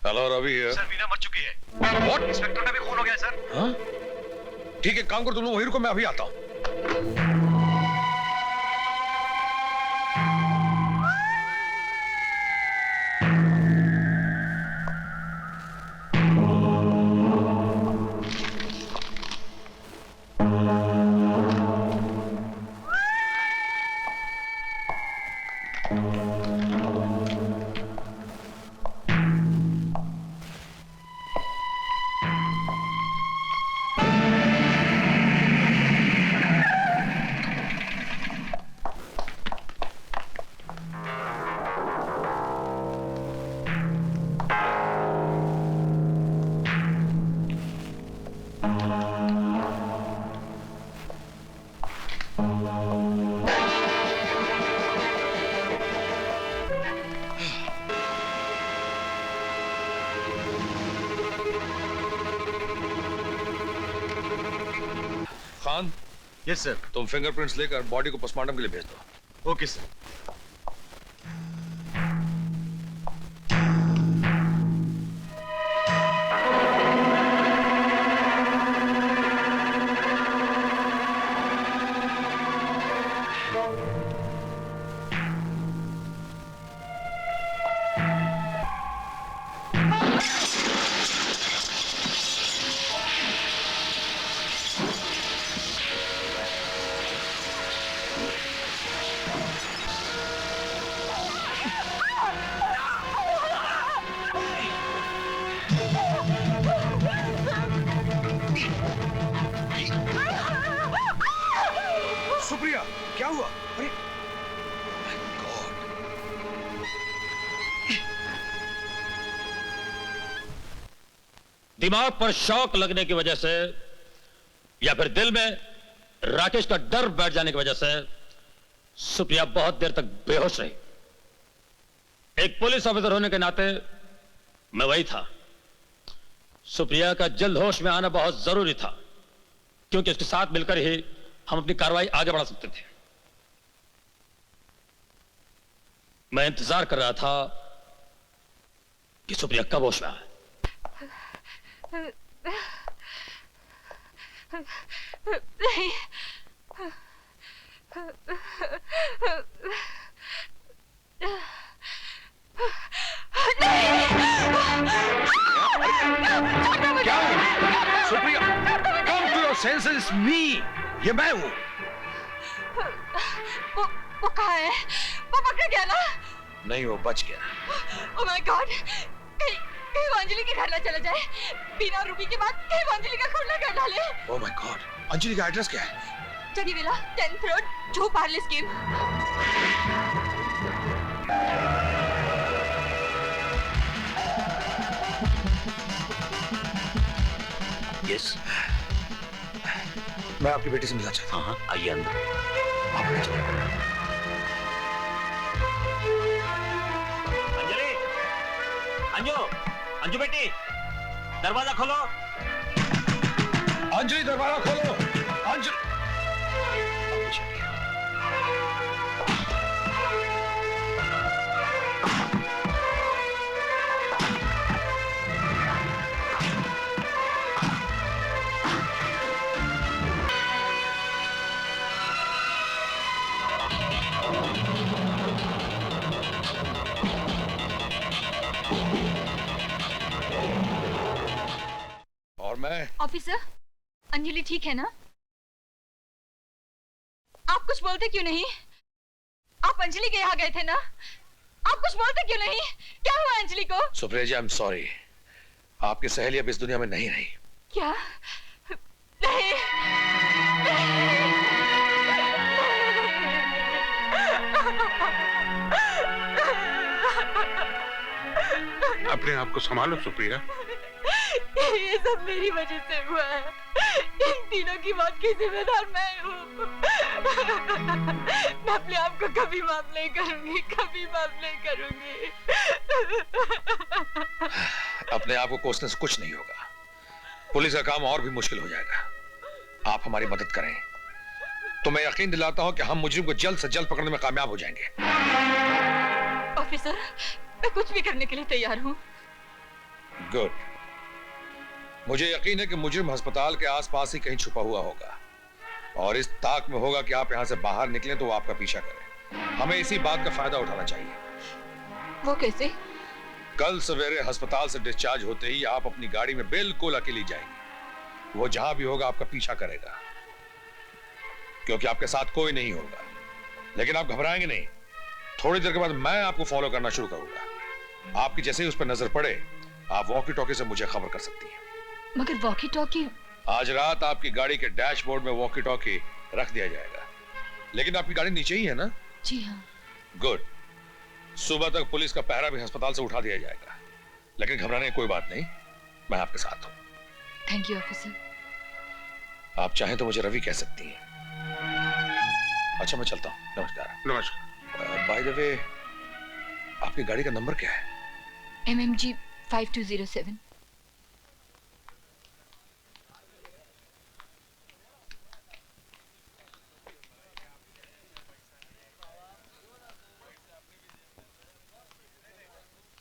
Hello Ravi है। सर वीना मर चुकी है। What? इंस्पेक्टर का भी खून हो गया है सर। हाँ? ठीक है, काम करो तुम लोग वहीं रुको, मैं अभी आता हूँ। Khan, yes sir. तुम फिंगरप्रिंट्स लेकर बॉडी को पोस्टमार्टम के लिए भेज दो। Okay sir. सुप्रिया, क्या हुआ? अरे दिमाग पर शॉक लगने की वजह से या फिर दिल में राकेश का डर बैठ जाने की वजह से सुप्रिया बहुत देर तक बेहोश रही। एक पुलिस ऑफिसर होने के नाते मैं वही था। सुप्रिया का जल्द होश में आना बहुत जरूरी था, क्योंकि उसके साथ मिलकर ही हम अपनी कार्रवाई आगे बढ़ा सकते थे। मैं इंतजार कर रहा था कि सुप्रिया कब होश में आए। नहीं। क्या? Supriya, come to your senses, me. ये मैं हूँ। वो कहाँ है? वो पकड़ गया ना? नहीं, वो बच गया। Oh my God! कहीं वो अंजलि के घर ना चला जाए। बिना रुपी के बाद कहीं वो अंजलि का खून ना कर डाले। ओह माय गॉड, अंजलि का एड्रेस क्या है? जगीविला 10th रोड, जो पार्ले स्कीम। यस, मैं आपकी बेटी से मिलना चाहता हूँ। हाँ आइए अंदर। अंजलि, अंजू, अंजू बेटी, दरवाजा खोलो। अंजलि दरवाजा खोलो। अंजलि और मैं ऑफिसर, अंजलि ठीक है ना? आप कुछ बोलते क्यों नहीं? आप अंजलि के यहाँ गए थे ना? आप कुछ बोलते क्यों नहीं? क्या हुआ अंजलि को? सुप्रिया जी, आई एम सॉरी, आपकी सहेली अब इस दुनिया में नहीं रही। क्या? नहीं, अपने आप को संभालो सुप्रिया। ये सब मेरी वजह से हुआ है। इन तीनों की मौत की जिम्मेदार मैं हूँ। मैं अपने आप को कभी माफ नहीं करूंगी, कभी माफ नहीं करूंगी। अपने आप को कोसने से कुछ नहीं होगा। पुलिस का काम और भी मुश्किल हो जाएगा। आप हमारी मदद करें तो मैं यकीन दिलाता हूं कि हम मुजरिम को जल्द से जल्द पकड़ने में कामयाब हो जाएंगे। ऑफिसर, मैं कुछ भी करने के लिए तैयार हूँ। गुड। मुझे यकीन है कि मुजरिम अस्पताल के आसपास ही कहीं छुपा हुआ होगा और इस ताक में होगा कि आप यहां से बाहर निकलें तो वो आपका पीछा करे। हमें इसी बात का फायदा उठाना चाहिए। वो कैसे? कल सवेरे अस्पताल से डिस्चार्ज होते ही आप अपनी गाड़ी में बिल्कुल अकेली जाएंगी। वो जहां भी होगा आपका पीछा करेगा क्योंकि आपके साथ कोई नहीं होगा। लेकिन आप घबराएंगे नहीं। थोड़ी देर के बाद मैं आपको फॉलो करना शुरू करूंगा। आपकी जैसे ही उस पर नजर पड़े आप वॉकी टॉकी से मुझे खबर कर सकती हैं। मगर वॉकी टॉकी? आज रात आपकी गाड़ी के डैशबोर्ड में वॉकी टॉकी रख दिया जाएगा। लेकिन आपकी गाड़ी नीचे ही है ना? जी हाँ। गुड। सुबह तक पुलिस का पहरा भी अस्पताल से उठा दिया जाएगा। लेकिन घबराने की कोई बात नहीं, मैं आपके साथ हूं। Thank you officer. आप चाहें तो मुझे रवि कह सकती हैं। अच्छा, मैं चलता हूं। नमस्कार। नमस्कार। बाय द वे, आपकी गाड़ी का नंबर क्या है? MMG 5207।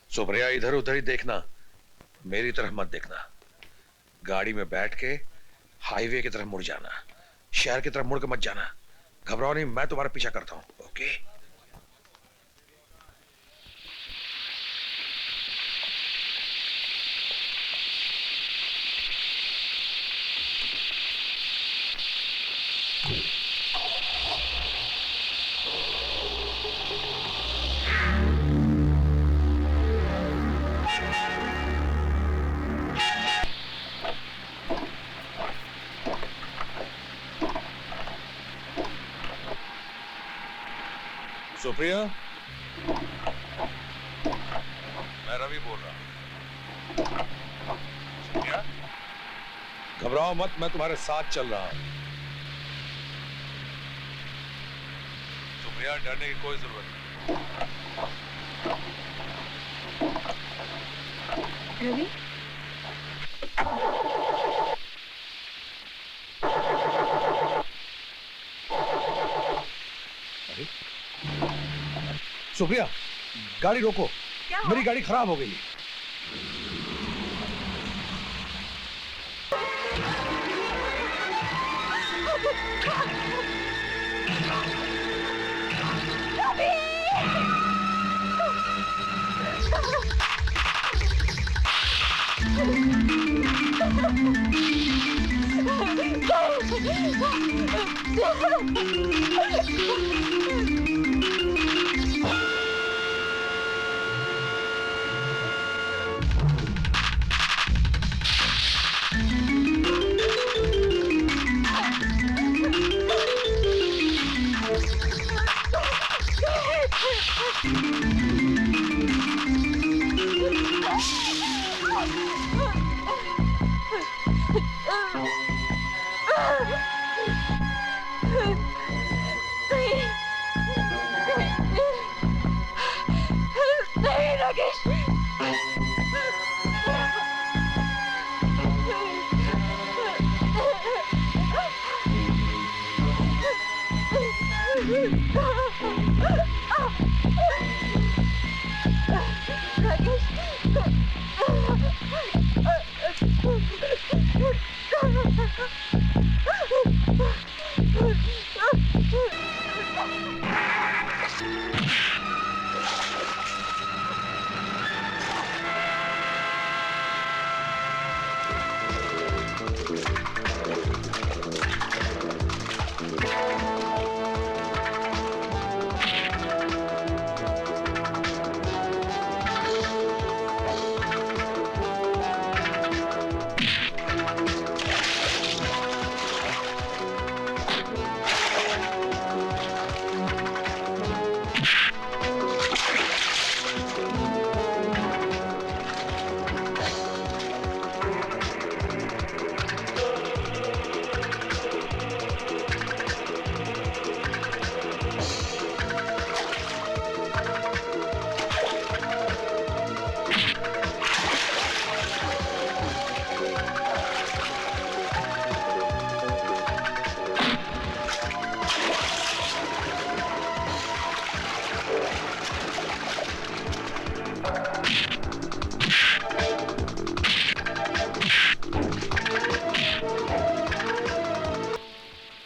सुप्रिया, इधर उधर ही देखना, मेरी तरफ मत देखना। गाड़ी में बैठ के हाईवे की तरफ मुड़ जाना, शहर की तरफ मुड़ के मत जाना। घबराओ नहीं, मैं तुम्हारा पीछा करता हूं। ओके? सुप्रिया, मैं रवि बोल रहा हूं। सुप्रिया, घबराओ मत, मैं तुम्हारे साथ चल रहा हूं। सुप्रिया, डरने की कोई जरूरत नहीं। रवि? सुप्रिया, गाड़ी रोको। मेरी गाड़ी खराब हो गई है। नहीं राकेश,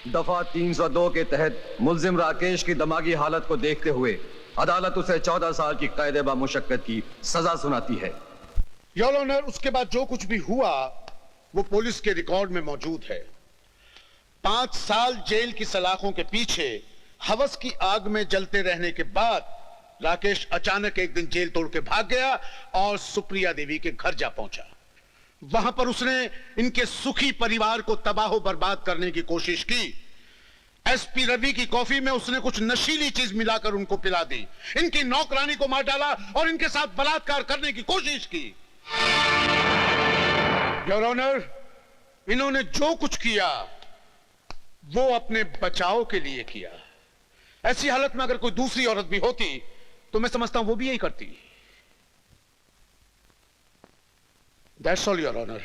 दफा 302 के तहत मुल्जिम राकेश की दिमागी हालत को देखते हुए अदालत उसे 14 साल की कैद बामुशक्कत की सजा सुनाती है। योर ऑनर, उसके बाद जो कुछ भी हुआ वो पुलिस के रिकॉर्ड में मौजूद है। 5 साल जेल की सलाखों के पीछे हवस की आग में जलते रहने के बाद राकेश अचानक एक दिन जेल तोड़ के भाग गया और सुप्रिया देवी के घर जा पहुंचा। वहां पर उसने इनके सुखी परिवार को तबाह बर्बाद करने की कोशिश की। एसपी रवि की कॉफी में उसने कुछ नशीली चीज मिलाकर उनको पिला दी, इनकी नौकरानी को मार डाला और इनके साथ बलात्कार करने की कोशिश की। योर ऑनर, इन्होंने जो कुछ किया वो अपने बचाव के लिए किया। ऐसी हालत में अगर कोई दूसरी औरत भी होती तो मैं समझता हूं वो भी यही करती। That's all, Your Honor.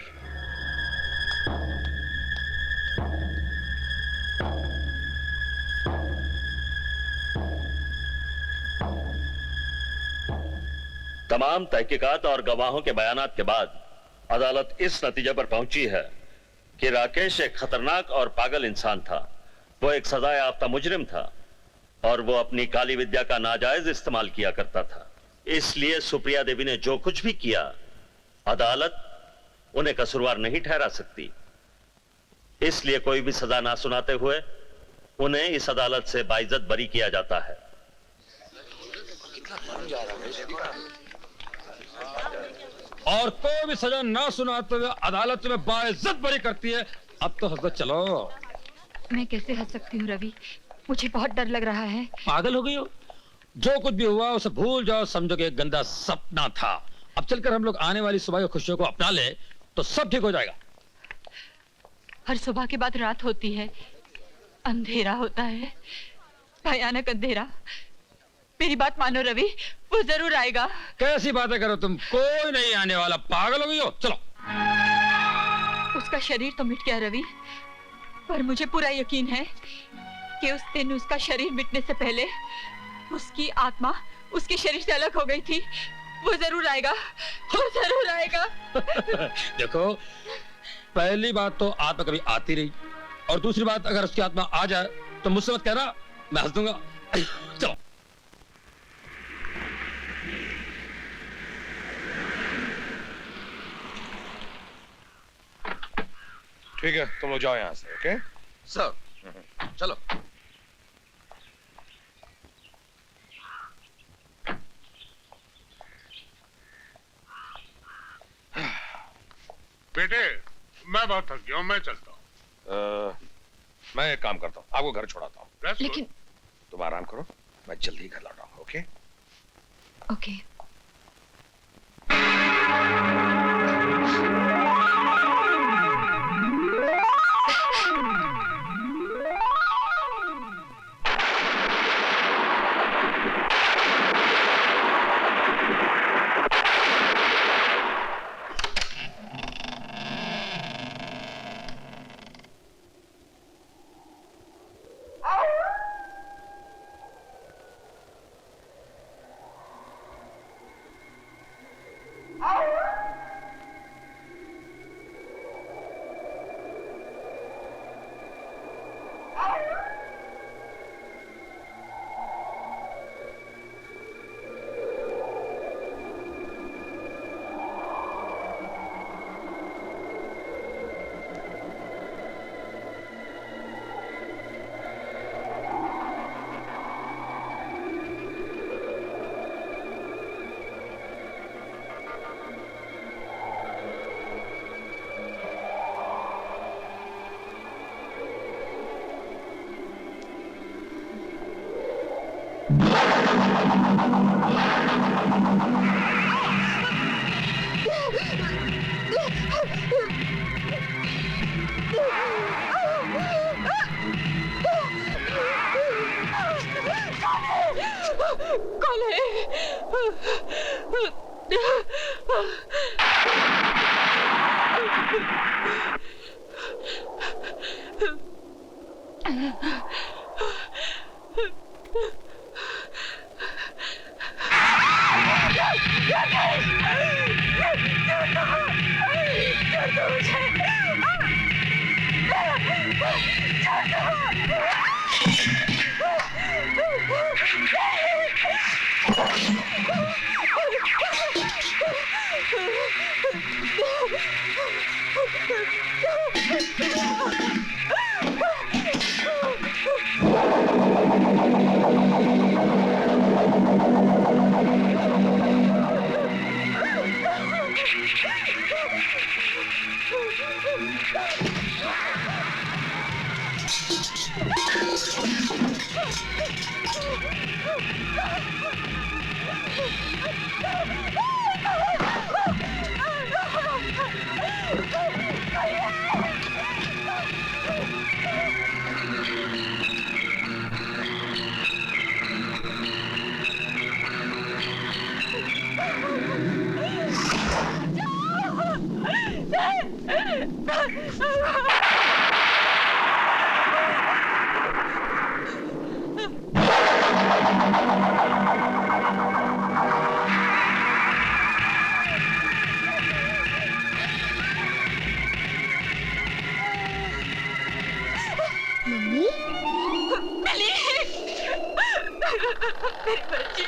तमाम तहकीकात और गवाहों के बयानात के बाद अदालत इस नतीजे पर पहुंची है कि राकेश एक खतरनाक और पागल इंसान था। वो एक सजा याफ्ता मुजरिम था और वो अपनी काली विद्या का नाजायज इस्तेमाल किया करता था। इसलिए सुप्रिया देवी ने जो कुछ भी किया, अदालत उन्हें कसूरवार नहीं ठहरा सकती। इसलिए कोई भी सजा ना सुनाते हुए उन्हें इस अदालत से बाइज्जत बरी किया जाता है। और कोई भी सजा ना सुनाते हुए अदालत तुम्हें बाइज्जत बरी करती है। अब तो हजरत चलो। मैं कैसे हंस सकती हूँ रवि, मुझे बहुत डर लग रहा है। पागल हो गई हो? जो कुछ भी हुआ उसे भूल जाओ, समझो कि एक गंदा सपना था। अब चलकर हम लोग आने वाली सुबह की खुशियों को अपना ले तो सब ठीक हो जाएगा। हर सुबह के बाद रात होती है, अंधेरा होता है, भयानक अंधेरा। मेरी बात मानो रवि, वो जरूर आएगा। कैसी बातें करो तुम, कोई नहीं आने वाला। पागल हो गई हो? चलो। उसका शरीर तो मिट गया रवि, पर मुझे पूरा यकीन है कि उस दिन उसका शरीर मिटने से पहले उसकी आत्मा उसके शरीर से अलग हो गई थी। वो जरूर आएगा, वो जरूर आएगा। देखो, पहली बात तो आत्मा कभी आती रही, और दूसरी बात अगर उसकी आत्मा आ जाए तो मुझसे मत कहना, मैं हंस दूंगा। चलो। ठीक है, तुम लोग जाओ यहां से। ओके सर, चलो। बेटे, मैं बहुत थक गया हूं, मैं चलता हूं। मैं एक काम करता हूँ, आपको घर छोड़ाता हूँ। लेकिन तुम आराम करो, मैं जल्दी घर लौट आऊंगा। Okay okay. कौन है? मम्मी मिली मेरी बच्ची।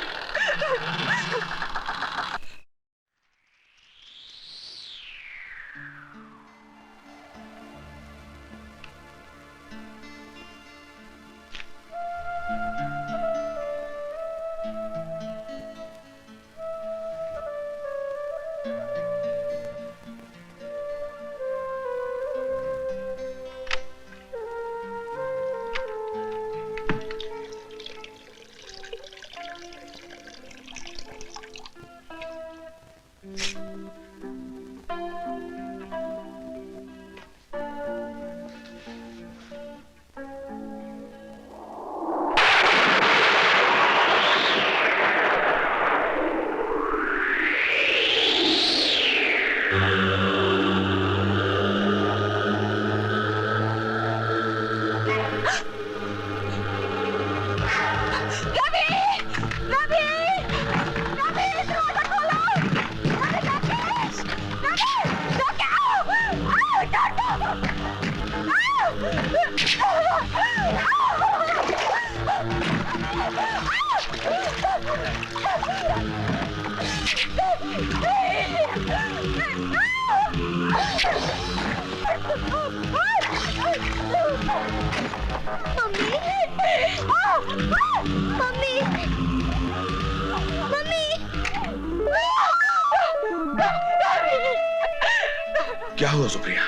क्या हुआ सुप्रिया?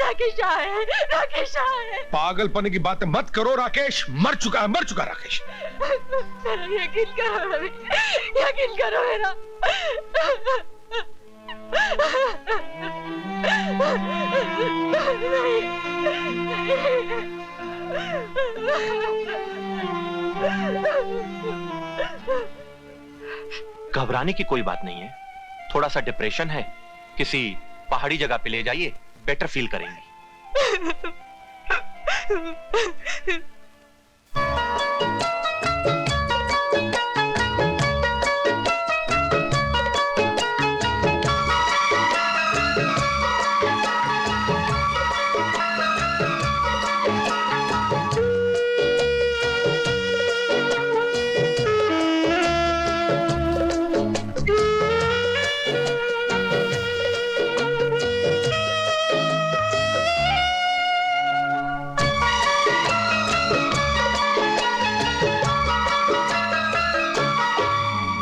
राकेश आए, राकेश आए। पागलपने की बातें मत करो राकेश, मर चुका राकेश। मेरा यकीन करो रवि, यकीन करो मेरा। घबराने की कोई बात नहीं है, थोड़ा सा डिप्रेशन है, किसी पहाड़ी जगह पे ले जाइए, बेटर फील करेंगी।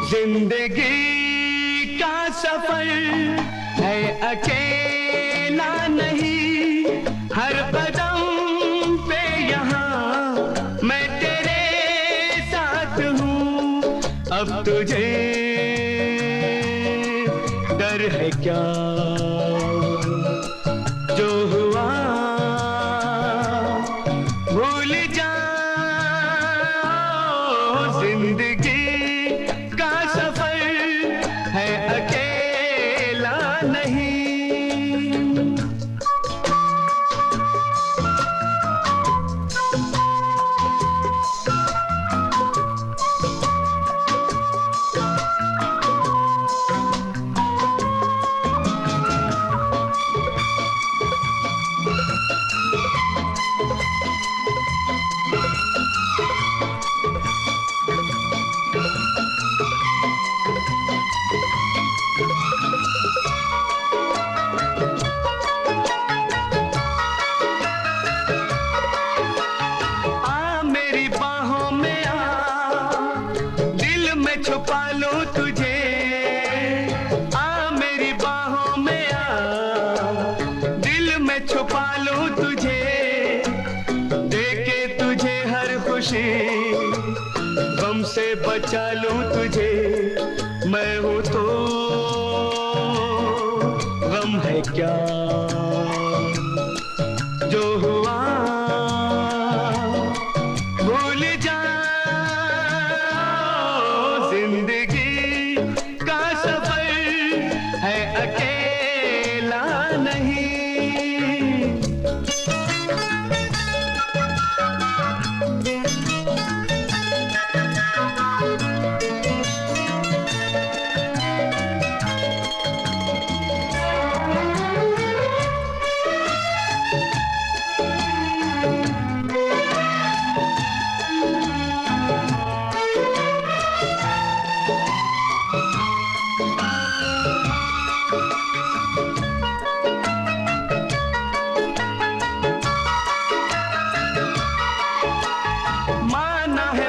जिंदगी का सफर है अकेला नहीं, हर कदम पे यहाँ मैं तेरे साथ हूँ। अब तुझे जो हुआ भूल जाओ, जिंदगी का सफर है अकेला नहीं। छुपा लूं तुझे, आ मेरी बाहों में आ, दिल में छुपा लूं तुझे, देके तुझे हर खुशी, गम से बचा लूं तुझे। मैं हूं तो गम है क्या जो हुआ भूल जा, जिंदगी का सफर है अकेला नहीं।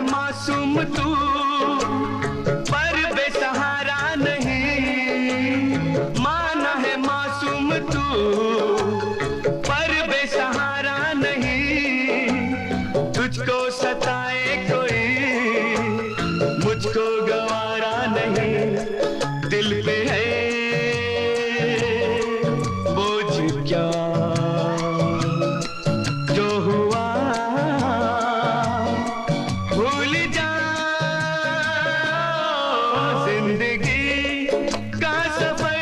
मासूम तू पर बेसहारा नहीं, माना है मासूम तू पर बेसहारा नहीं। तुझको सताए कोई मुझको गवारा नहीं, दिल पे है बोझ क्या जो हुआ भूल जा, जिंदगी का सफर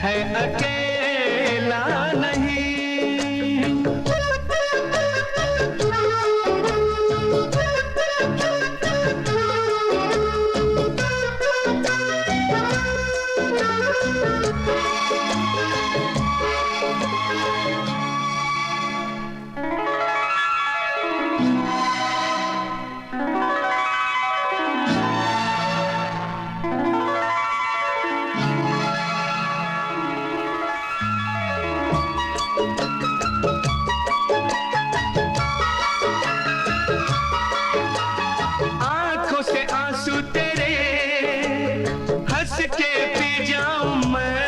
है अकेला नहीं। आंखों से आंसू तेरे हंस के पी जाऊं मैं,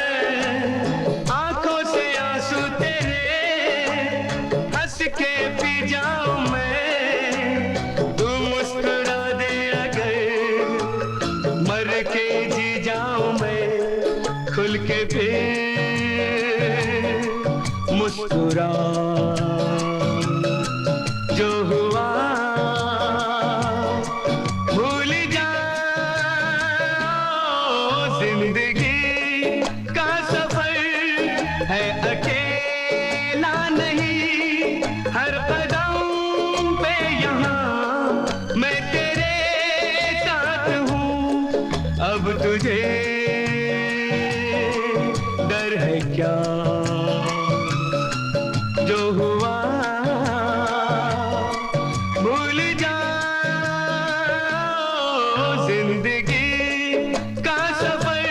आंखों से आंसू तेरे हंस के पी जाऊं मैं। तू मुस्कुरा दे अगर मर के जी जाऊं मैं, खुल के फिर मुस्कुरा जो हुआ भूल जा, जिंदगी का सफर है अकेला नहीं। हर कदम पे यहाँ मैं तेरे साथ हूँ, अब तुझे डर है क्या जो हुआ भूल जा, जिंदगी का सफर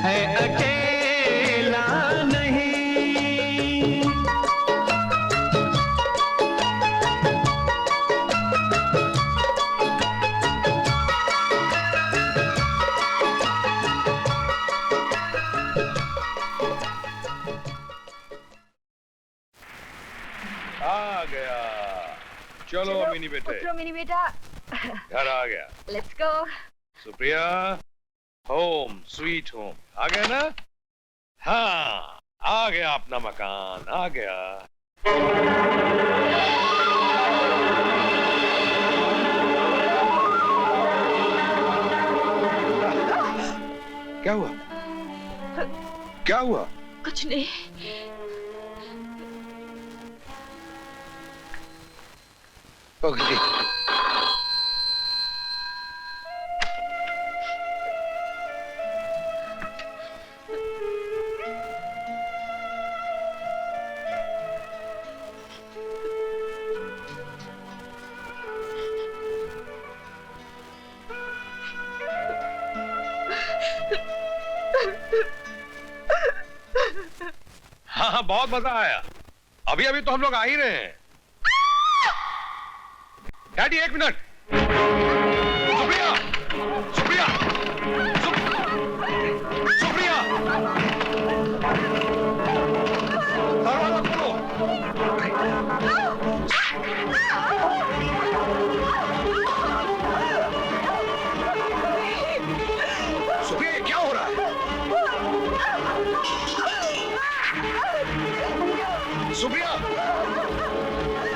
है अकेला नहीं। आ गया, चलो मिनी बेटे, उतरो मिनी बेटा, घर आ गया। Let's go. Supriya, home sweet home आ गया ना? हाँ आ गया अपना मकान, आ गया। क्या हुआ? क्या हुआ? कुछ नहीं। ओके। हाँ, बहुत मजा आया। अभी अभी तो हम लोग आ ही रहे हैं। Daddy, 1 minute. सुप्रिया, सुप्रिया, सुप्रिया, दरवाजा खोलो। सुप्रिया, ये क्या हो रहा है? सुप्रिया,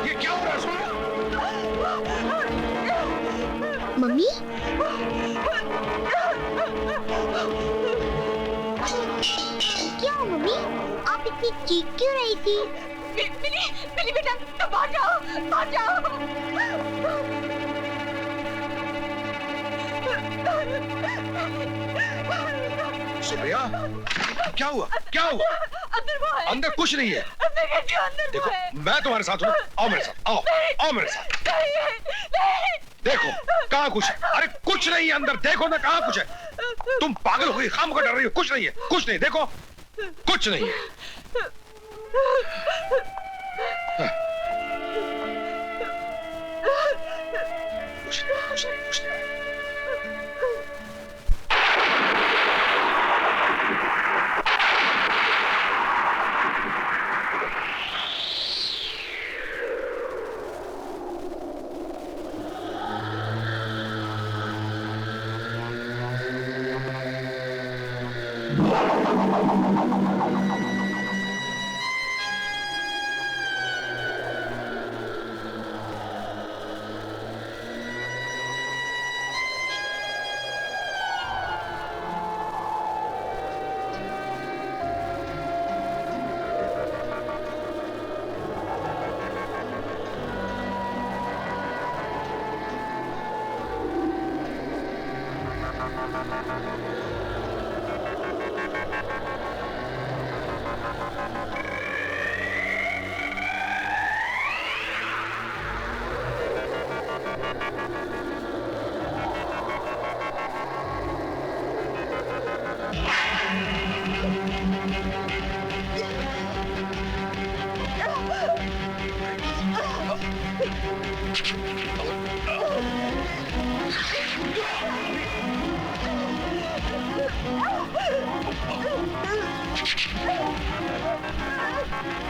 ये क्या हो रहा है? सुप्रिया, मम्मी क्या मम्मी, आप इतनी चीख क्यों रही थी? मिली बेटा, तो बाहर जाओ, बाहर जाओ। सुप्रिया, क्या हुआ? क्या हुआ? अंदर वो है। अंदर कुछ नहीं है। अंदर देखो, वो है। मैं तुम्हारे साथ हूँ। आओ मेरे साथ, आओ, आओ मेरे साथ। नहीं। देखो, कहाँ कुछ है? अरे कुछ नहीं है अंदर, देखो ना कहाँ कुछ है। तुम पागल हो गई, खामखा डर रही हो। कुछ नहीं है, कुछ नहीं, देखो, कुछ नहीं है। कुछ नहीं, कुछ नहीं, कुछ नहीं।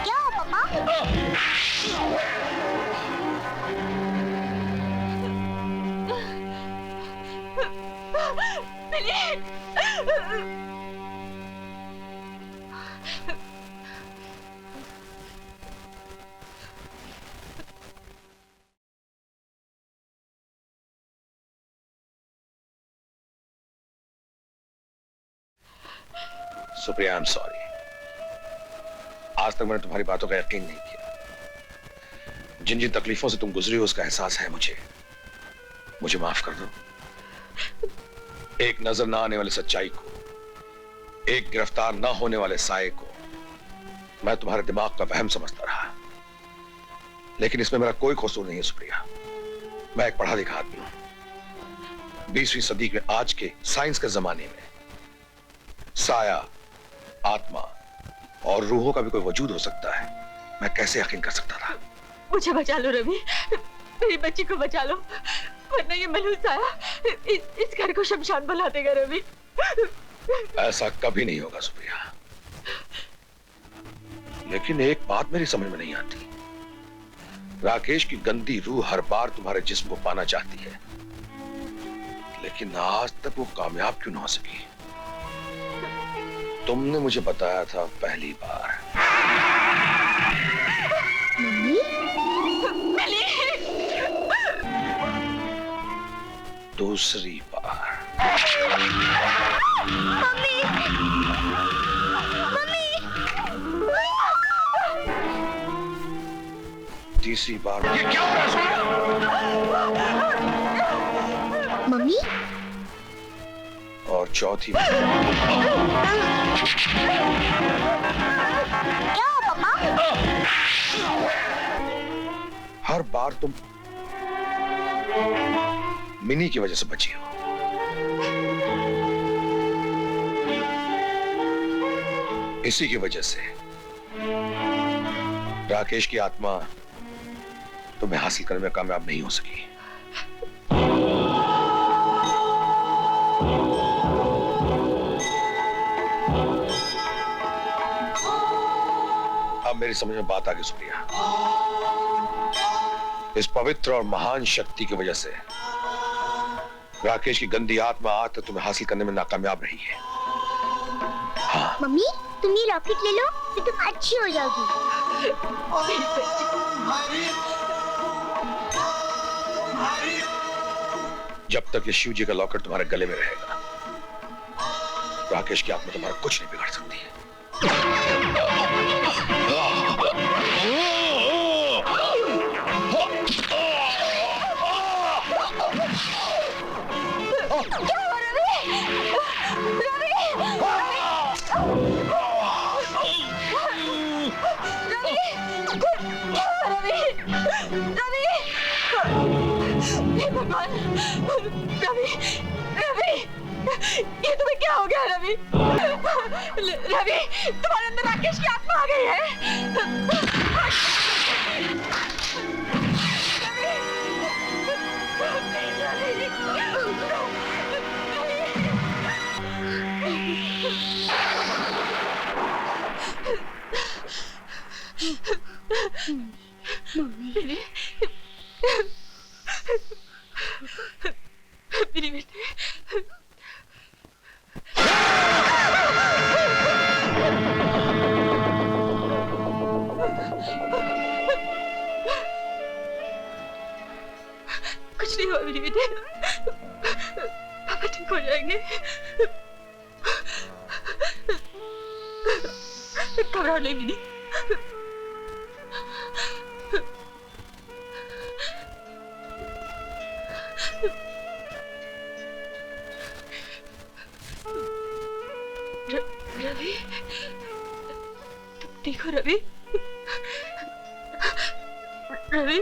क्या पापा? Supriya, I am sorry. आज तक मैंने तुम्हारी बातों का यकीन नहीं किया। जिन जिन तकलीफों से तुम गुजरी हो उसका एहसास है मुझे माफ कर दो। एक नजर ना आने वाली सच्चाई को, एक गिरफ्तार ना होने वाले साये को मैं तुम्हारे दिमाग का वहम समझता रहा, लेकिन इसमें मेरा कोई कसूर नहीं है सुप्रिया। मैं एक पढ़ा लिखा आदमी हूं। 20वीं सदी के आज के साइंस के जमाने में साया, आत्मा और रूहों का भी कोई वजूद हो सकता है, मैं कैसे यकीन कर सकता था? मुझे बचा लो रवि, मेरी बच्ची को बचा लो, वरना ये मलूस आया इस घर को शमशान बना देगा रवि। ऐसा कभी नहीं होगा सुप्रिया। लेकिन एक बात मेरी समझ में नहीं आती, राकेश की गंदी रूह हर बार तुम्हारे जिस्म को पाना चाहती है, लेकिन आज तक वो कामयाब क्यों ना हो सकी? तुमने मुझे बताया था पहली बार मम्मी दूसरी बार। मम्मी मम्मी तीसरी बार। ये क्या हो रहा है? मम्मी और चौथी बार। क्या हुआ पापा? हर बार तुम मिनी की वजह से बची हो। इसी की वजह से राकेश की आत्मा तुम्हें हासिल करने में कामयाब नहीं हो सकी। अब मेरी समझ में बात आ गई सुप्रिया। इस पवित्र और महान शक्ति की वजह से राकेश की गंदी आत्मा आज तक तुम्हें हासिल करने में नाकामयाब रही है। हाँ। मम्मी तुम ये लॉकेट ले लो फिर तुम अच्छी हो जाओगी। जब तक ये शिव जी का लॉकेट तुम्हारे गले में रहेगा राकेश की आत्मा तुम्हारा कुछ नहीं बिगाड़ सकती है। रवि, रवि, ये तुम्हें क्या हो गया रवि? रवि, तुम्हारे अंदर राकेश की आत्मा आ गई है। मेरे बेटे कुछ नहीं हुआ मेरे बेटे, पापा ठीक हो जाएंगे। घबराओ नहीं मिनी। रवि, तुम ठीक हो रवि? रवि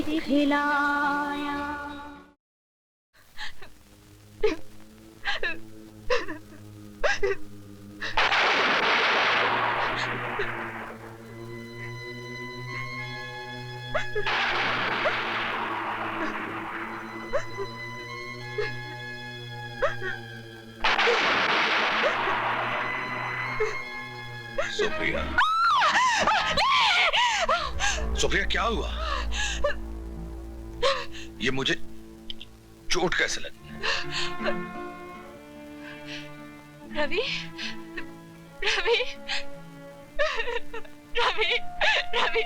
दिखलाया। सुप्रिया, सुप्रिया क्या हुआ? ये मुझे चोट कैसे लगी? रवि, रवि, रवि, रवि,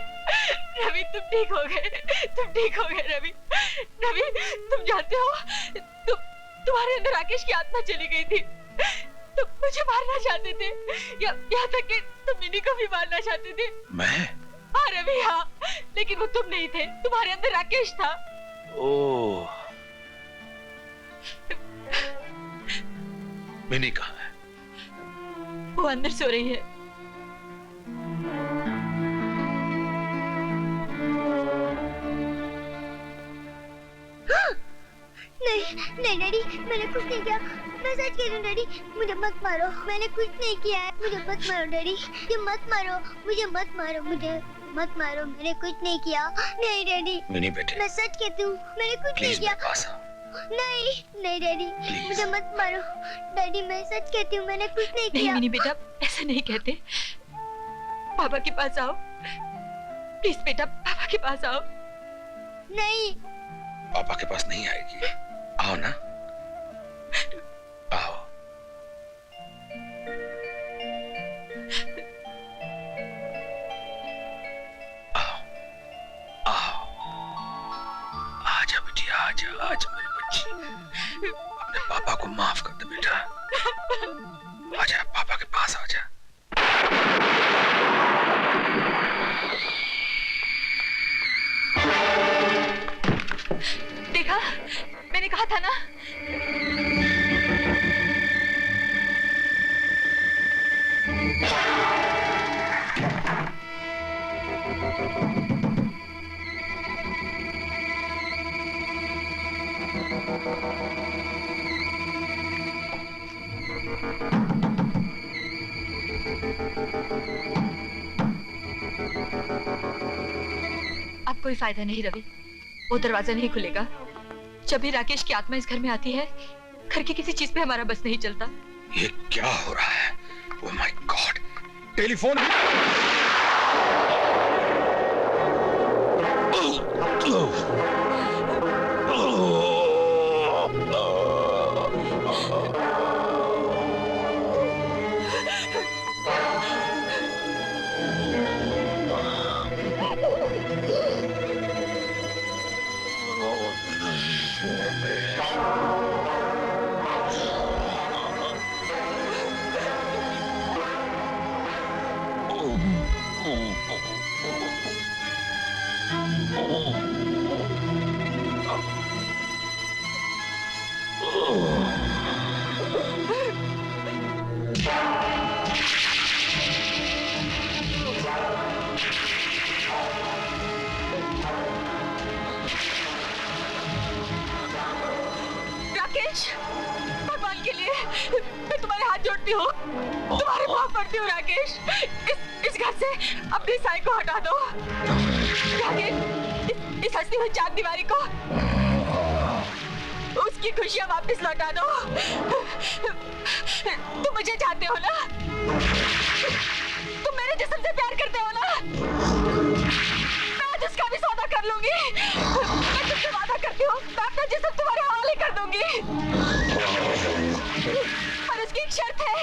रवि, तुम ठीक हो गए, तुम ठीक हो गए रवि। रवि, तुम जानते हो, तुम्हारे अंदर राकेश की आत्मा चली गई थी। तुम मुझे मारना चाहते थे, यहाँ तक कि तुम मिनी को भी मारना चाहते थे। मैं? हाँ रवि, हाँ, लेकिन वो तुम नहीं थे, तुम्हारे अंदर राकेश था। ओह, मिनी कहाँ है? वो अंदर सो रही है। नहीं नहीं डैडी, मैंने कुछ नहीं किया, मैं सच कह रही हूँ डैडी, मुझे मत मारो, मैंने कुछ नहीं किया है, मुझे मत मारो डैडी, ये मत मारो, मुझे मत मारो, मुझे मत मारो, मैंने कुछ नहीं किया। नहीं डैडी, मिनी बेटे, मैं सच कहती हूँ, मैंने कुछ नहीं किया। नहीं नहीं डैडी, मुझे मत मारो डैडी, मैं सच कहती हूँ, मैंने कुछ नहीं किया। नहीं मिनी बेटा, ऐसा नहीं कहते। पापा के पास आओ प्लीज बेटा, पापा के पास आओ। नहीं, पापा के पास नहीं आएगी, आओ ना, आओ। आओ, आओ, आजा बेटी, आजा, आजा मेरी बच्ची, अपने पापा को माफ कर दे बेटा, आजा, पापा के पास आजा। देखा, मैंने कहा था ना। अब कोई फायदा नहीं रवि, वो दरवाजा नहीं खुलेगा। जब भी राकेश की आत्मा इस घर में आती है, घर की किसी चीज पे हमारा बस नहीं चलता। ये क्या हो रहा है? Oh my God, telephone. Rakesh, भगवान के लिए मैं तुम्हारे हाथ जोड़ती हूँ, तुम्हारे पाँव पड़ती हूँ राकेश, इस घर से अपनी साई को हटा दो। राकेश, इस हंसती हुई चार दीवारी को, उसकी खुशियाँ वापस लौटा दो। तुम मुझे चाहते हो ना? तुम मेरे जिस्म से प्यार करते हो ना? मैं आज उसका भी सौदा कर लूंगी। मैं तुमसे वादा करती हूँ, मैं अपना जिस्म तुम्हारे हवाले कर दूंगी। पर उसकी एक शर्त है,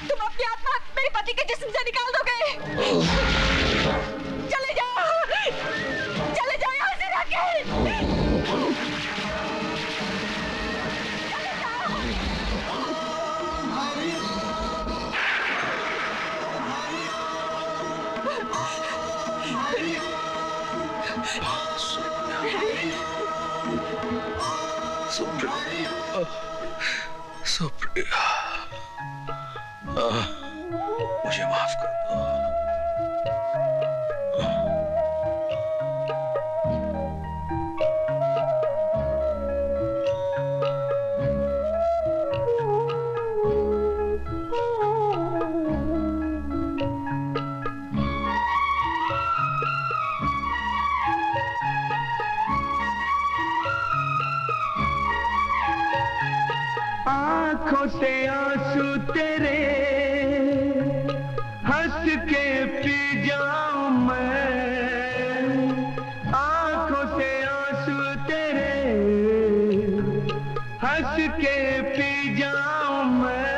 तुम अपनी आत्मा मेरे पति के जिस्म से निकाल दोगे। चले जाओ यहाँ से राकेश। सुप्रिया, मुझे माफ कर दो। से आंसू तेरे हंस के पी जाऊं मैं, आंखों से आंसू तेरे हंस के पी जाऊं मैं,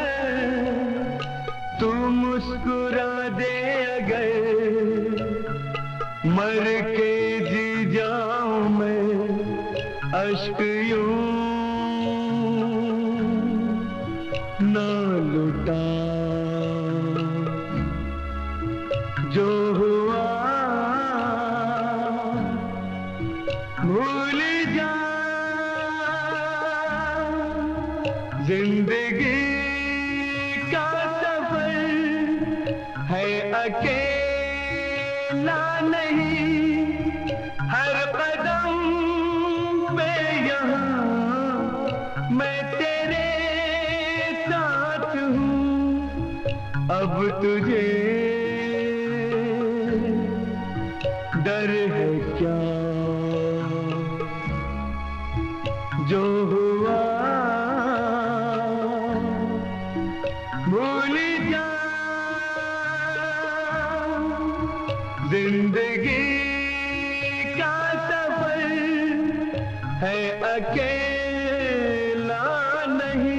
तू मुस्कुरा दे अगर मर के जी जाऊं मैं, अश्क यूं ना लुटा, जो हुआ भूल जा, जिंदगी का सफर है अकेला नहीं, हर कदम पे यहाँ मैं तेरे साथ हूँ, अब तुझे डर है क्या, जो हुआ भूल जा, जिंदगी का सफर है अकेला नहीं।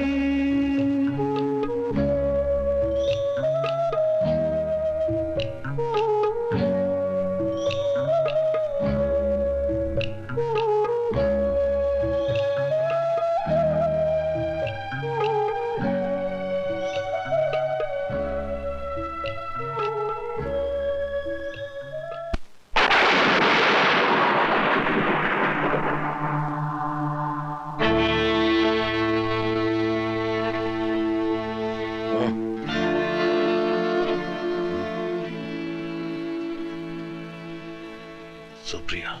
सुप्रिया,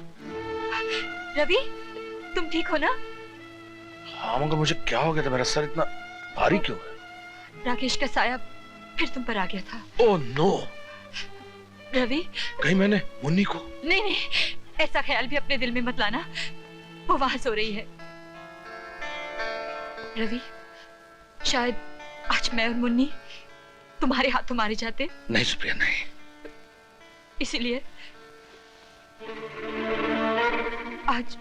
रवि, तुम ठीक हो ना? हाँ मगर मुझे क्या हो गया था? मेरा सर इतना भारी क्यों है? राकेश का साया फिर तुम पर आ गया था। Oh no! रवि, कहीं मैंने मुन्नी को? नहीं नहीं, ऐसा ख्याल भी अपने दिल में मत लाना, वो वहां सो रही है। रवि, शायद आज मैं और मुन्नी तुम्हारे हाथों मारे जाते। नहीं सुप्रिया, नहीं। इसीलिए आज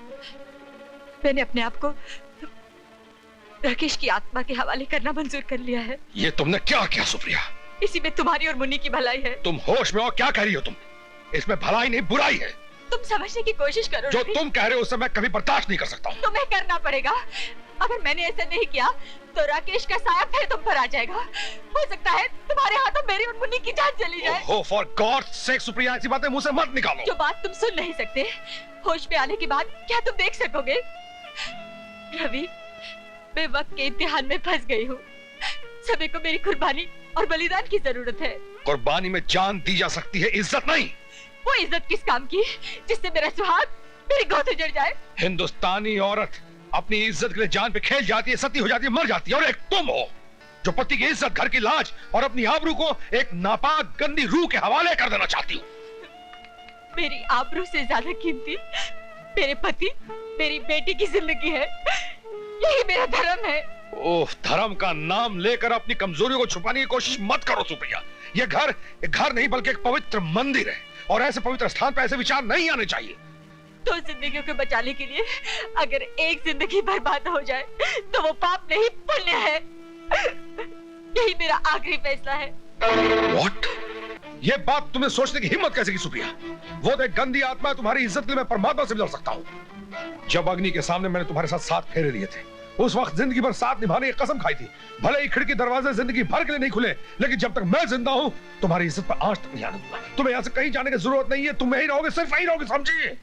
मैंने अपने आप को राकेश की आत्मा के हवाले करना मंजूर कर लिया है। ये तुमने क्या किया सुप्रिया? इसी में तुम्हारी और मुन्नी की भलाई है। तुम होश में हो? क्या कह रही हो तुम? इसमें भलाई नहीं बुराई है। तुम समझने की कोशिश करो। जो तुम कह रहे हो उसे मैं कभी बर्दाश्त नहीं कर सकता हूँ। तुम्हें करना पड़ेगा। अगर मैंने ऐसा नहीं किया तो राकेश का साया फिर तुम पर आ जाएगा। हो सकता है तुम्हारे हाथों मेरी और मुन्नी की जान चली जाए। Oh, for God's sake, Supriya, ऐसी बातें मुंह से मत निकालो। जो बात तुम सुन नहीं सकते, होश में आने के बाद क्या तुम देख सकोगे? रवि, मैं वक्त के इम्तिहान में फंस गई हूँ। सभी को मेरी कुर्बानी और बलिदान की जरूरत है। कुर्बानी में जान दी जा सकती है, इज्जत नहीं। वो इज्जत किस काम की जिससे मेरा सुहाग मेरी गोद उजड़ जाए? हिंदुस्तानी औरत अपनी इज्जत के लिए जान पे खेल जाती है, सती हो जाती है, मर जाती है। और एक तुम हो जो पति की इज्जत, घर की लाज और अपनी आबरू को एक नापाक गंदी रूह के हवाले कर देना चाहती हूँ। मेरी आबरू से ज्यादा कीमती मेरे पति, मेरी बेटी की जिंदगी है। यही मेरा धर्म है। ओह, धर्म का नाम लेकर अपनी कमजोरियों को छुपाने की कोशिश मत करो सुप्रिया। ये घर एक घर नहीं बल्कि एक पवित्र मंदिर है, और ऐसे पवित्र स्थान पर ऐसे विचार नहीं आने चाहिए। दो जिंदगियों को बचाने के लिए अगर एक जिंदगी बर्बाद हो जाए तो वो पाप नहीं पुण्य है। यही मेरा आखिरी फैसला है। What? ये बात तुम्हें सोचने की हिम्मत कैसे की सुप्रिया? वो तो एक गंदी आत्मा, तुम्हारी इज्जत के लिए मैं परमात्मा से भी लड़ सकता हूँ। जब अग्नि के सामने मैंने तुम्हारे साथ 7 फेरे लिए थे, उस वक्त जिंदगी भर साथ निभाने की कसम खाई थी। भले ही खिड़की दरवाजे जिंदगी भर के लिए नहीं खुले, लेकिन जब तक मैं जिंदा हूँ तुम्हारी इज्जत पर आंच तक नहीं आने दूंगा। तुम्हें यहाँ से कहीं जाने की जरूरत नहीं है। तुम यहीं रहोगे, सिर्फ यहीं रहोगे, समझिए?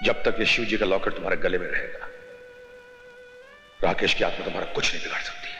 जब तक ये शिव जी का लॉकेट तुम्हारे गले में रहेगा, राकेश की आत्मा तुम्हारा कुछ नहीं बिगाड़ सकती है।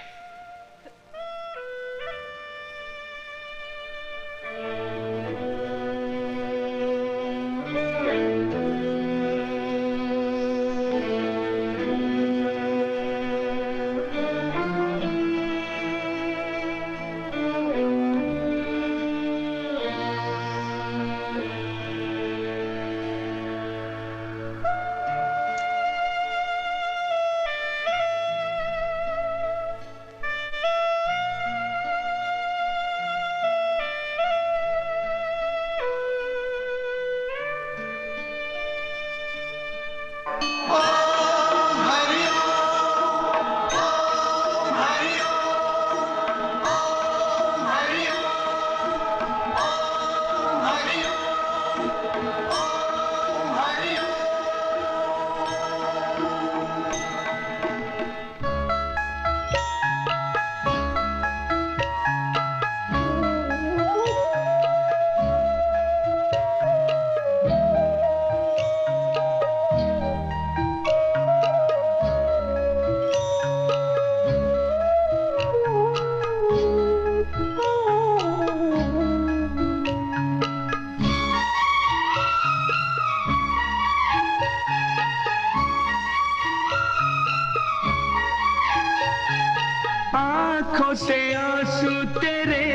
आंखों से आंसू तेरे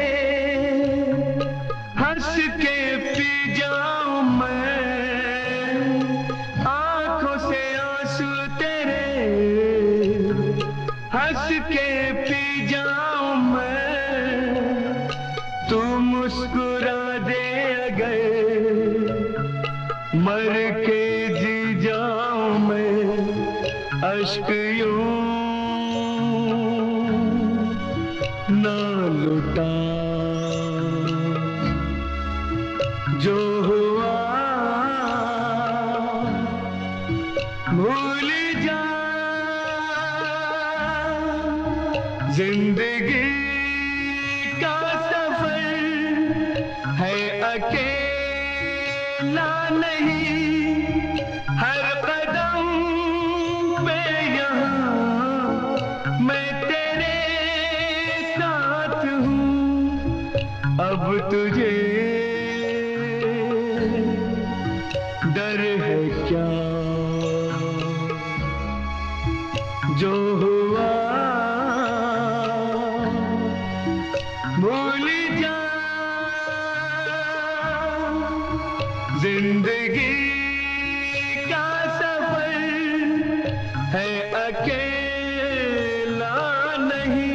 हंस के पी जाऊं मैं, आंखों से आंसू तेरे हंस के पी जाऊं मैं, तू मुस्कुरा दे अगर मर के जी जाऊं मैं, अश्क यूं ना लुटा जो हुआ भूल जा, जिंदगी का सफर है अकेला नहीं, हर कदम पे यहाँ मैं तेरे साथ हूँ, अब तुझे डर है क्या, जो हुआ भूल जा, जिंदगी का सफर है अकेला नहीं।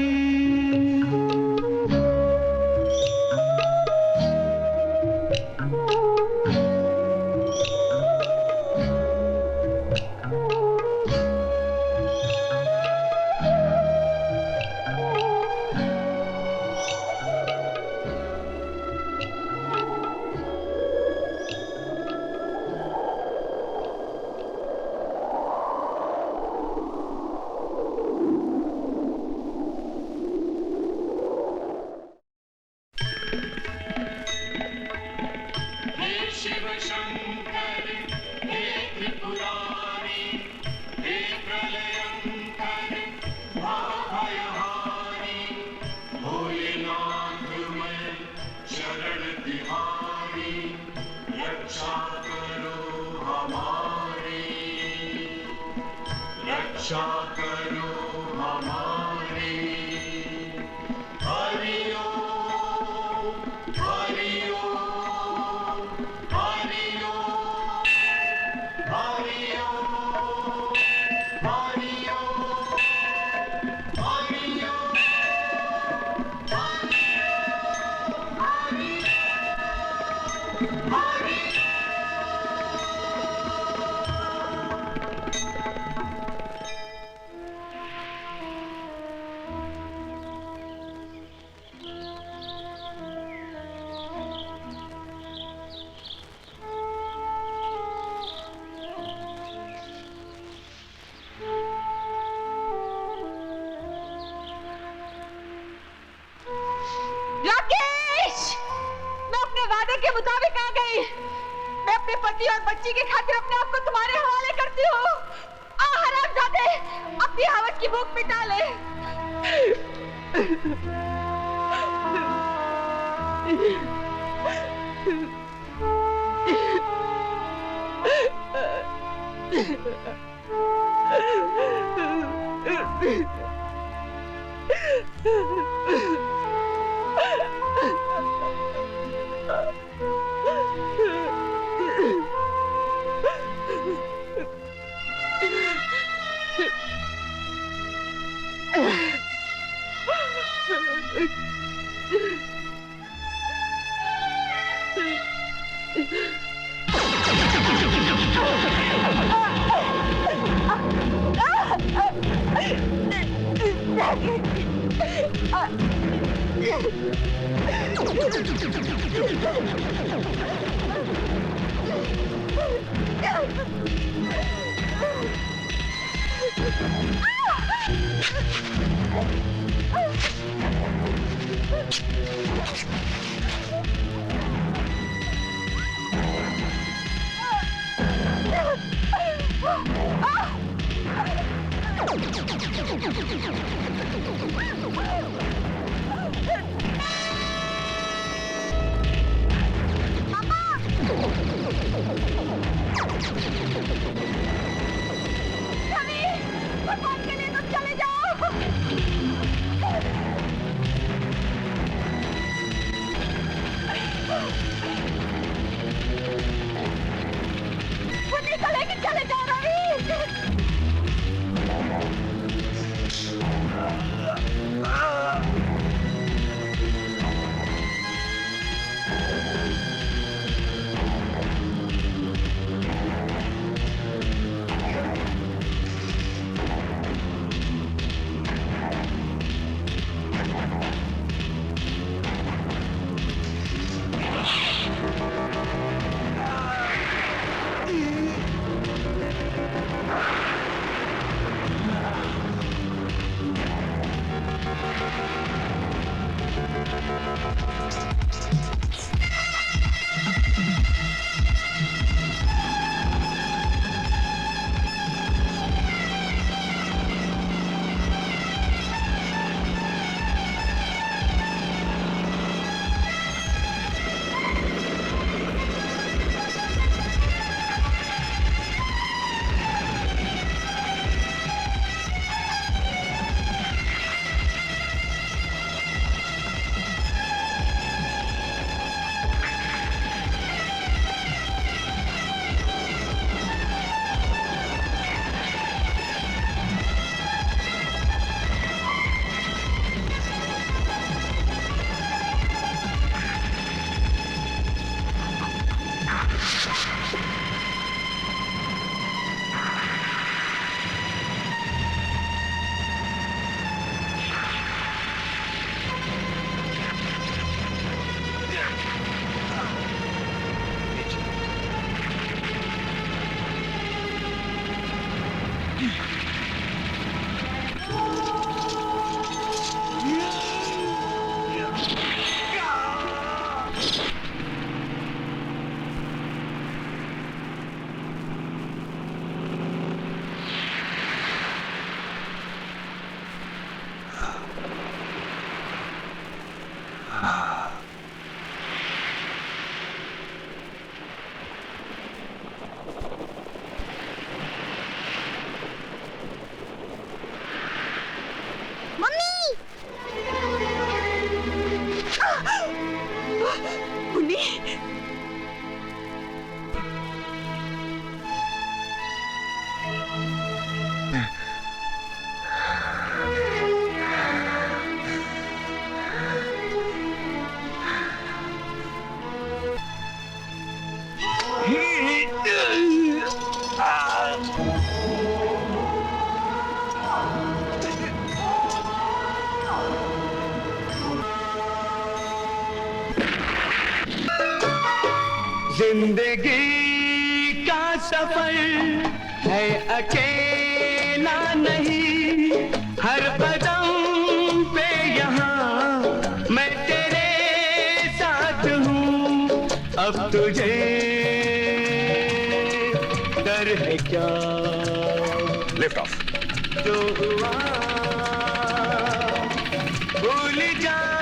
रक्षा करो हमारी, हरि ओम हरि ओम हरि ओम हरि ओम हरि ओम हरि ओम हरि के मुताबिक आ गई। मैं अपने पति और बच्ची की खातिर अपने आप को तुम्हारे हवाले करती हूँ। आ हरामजादे, अपनी हवस की भूख मिटा ले। जिंदगी का सफर है अकेला नहीं, हर कदम पे यहाँ मैं तेरे साथ हूँ तुझे डर है क्या? Lift off. जो हुआ भूल जा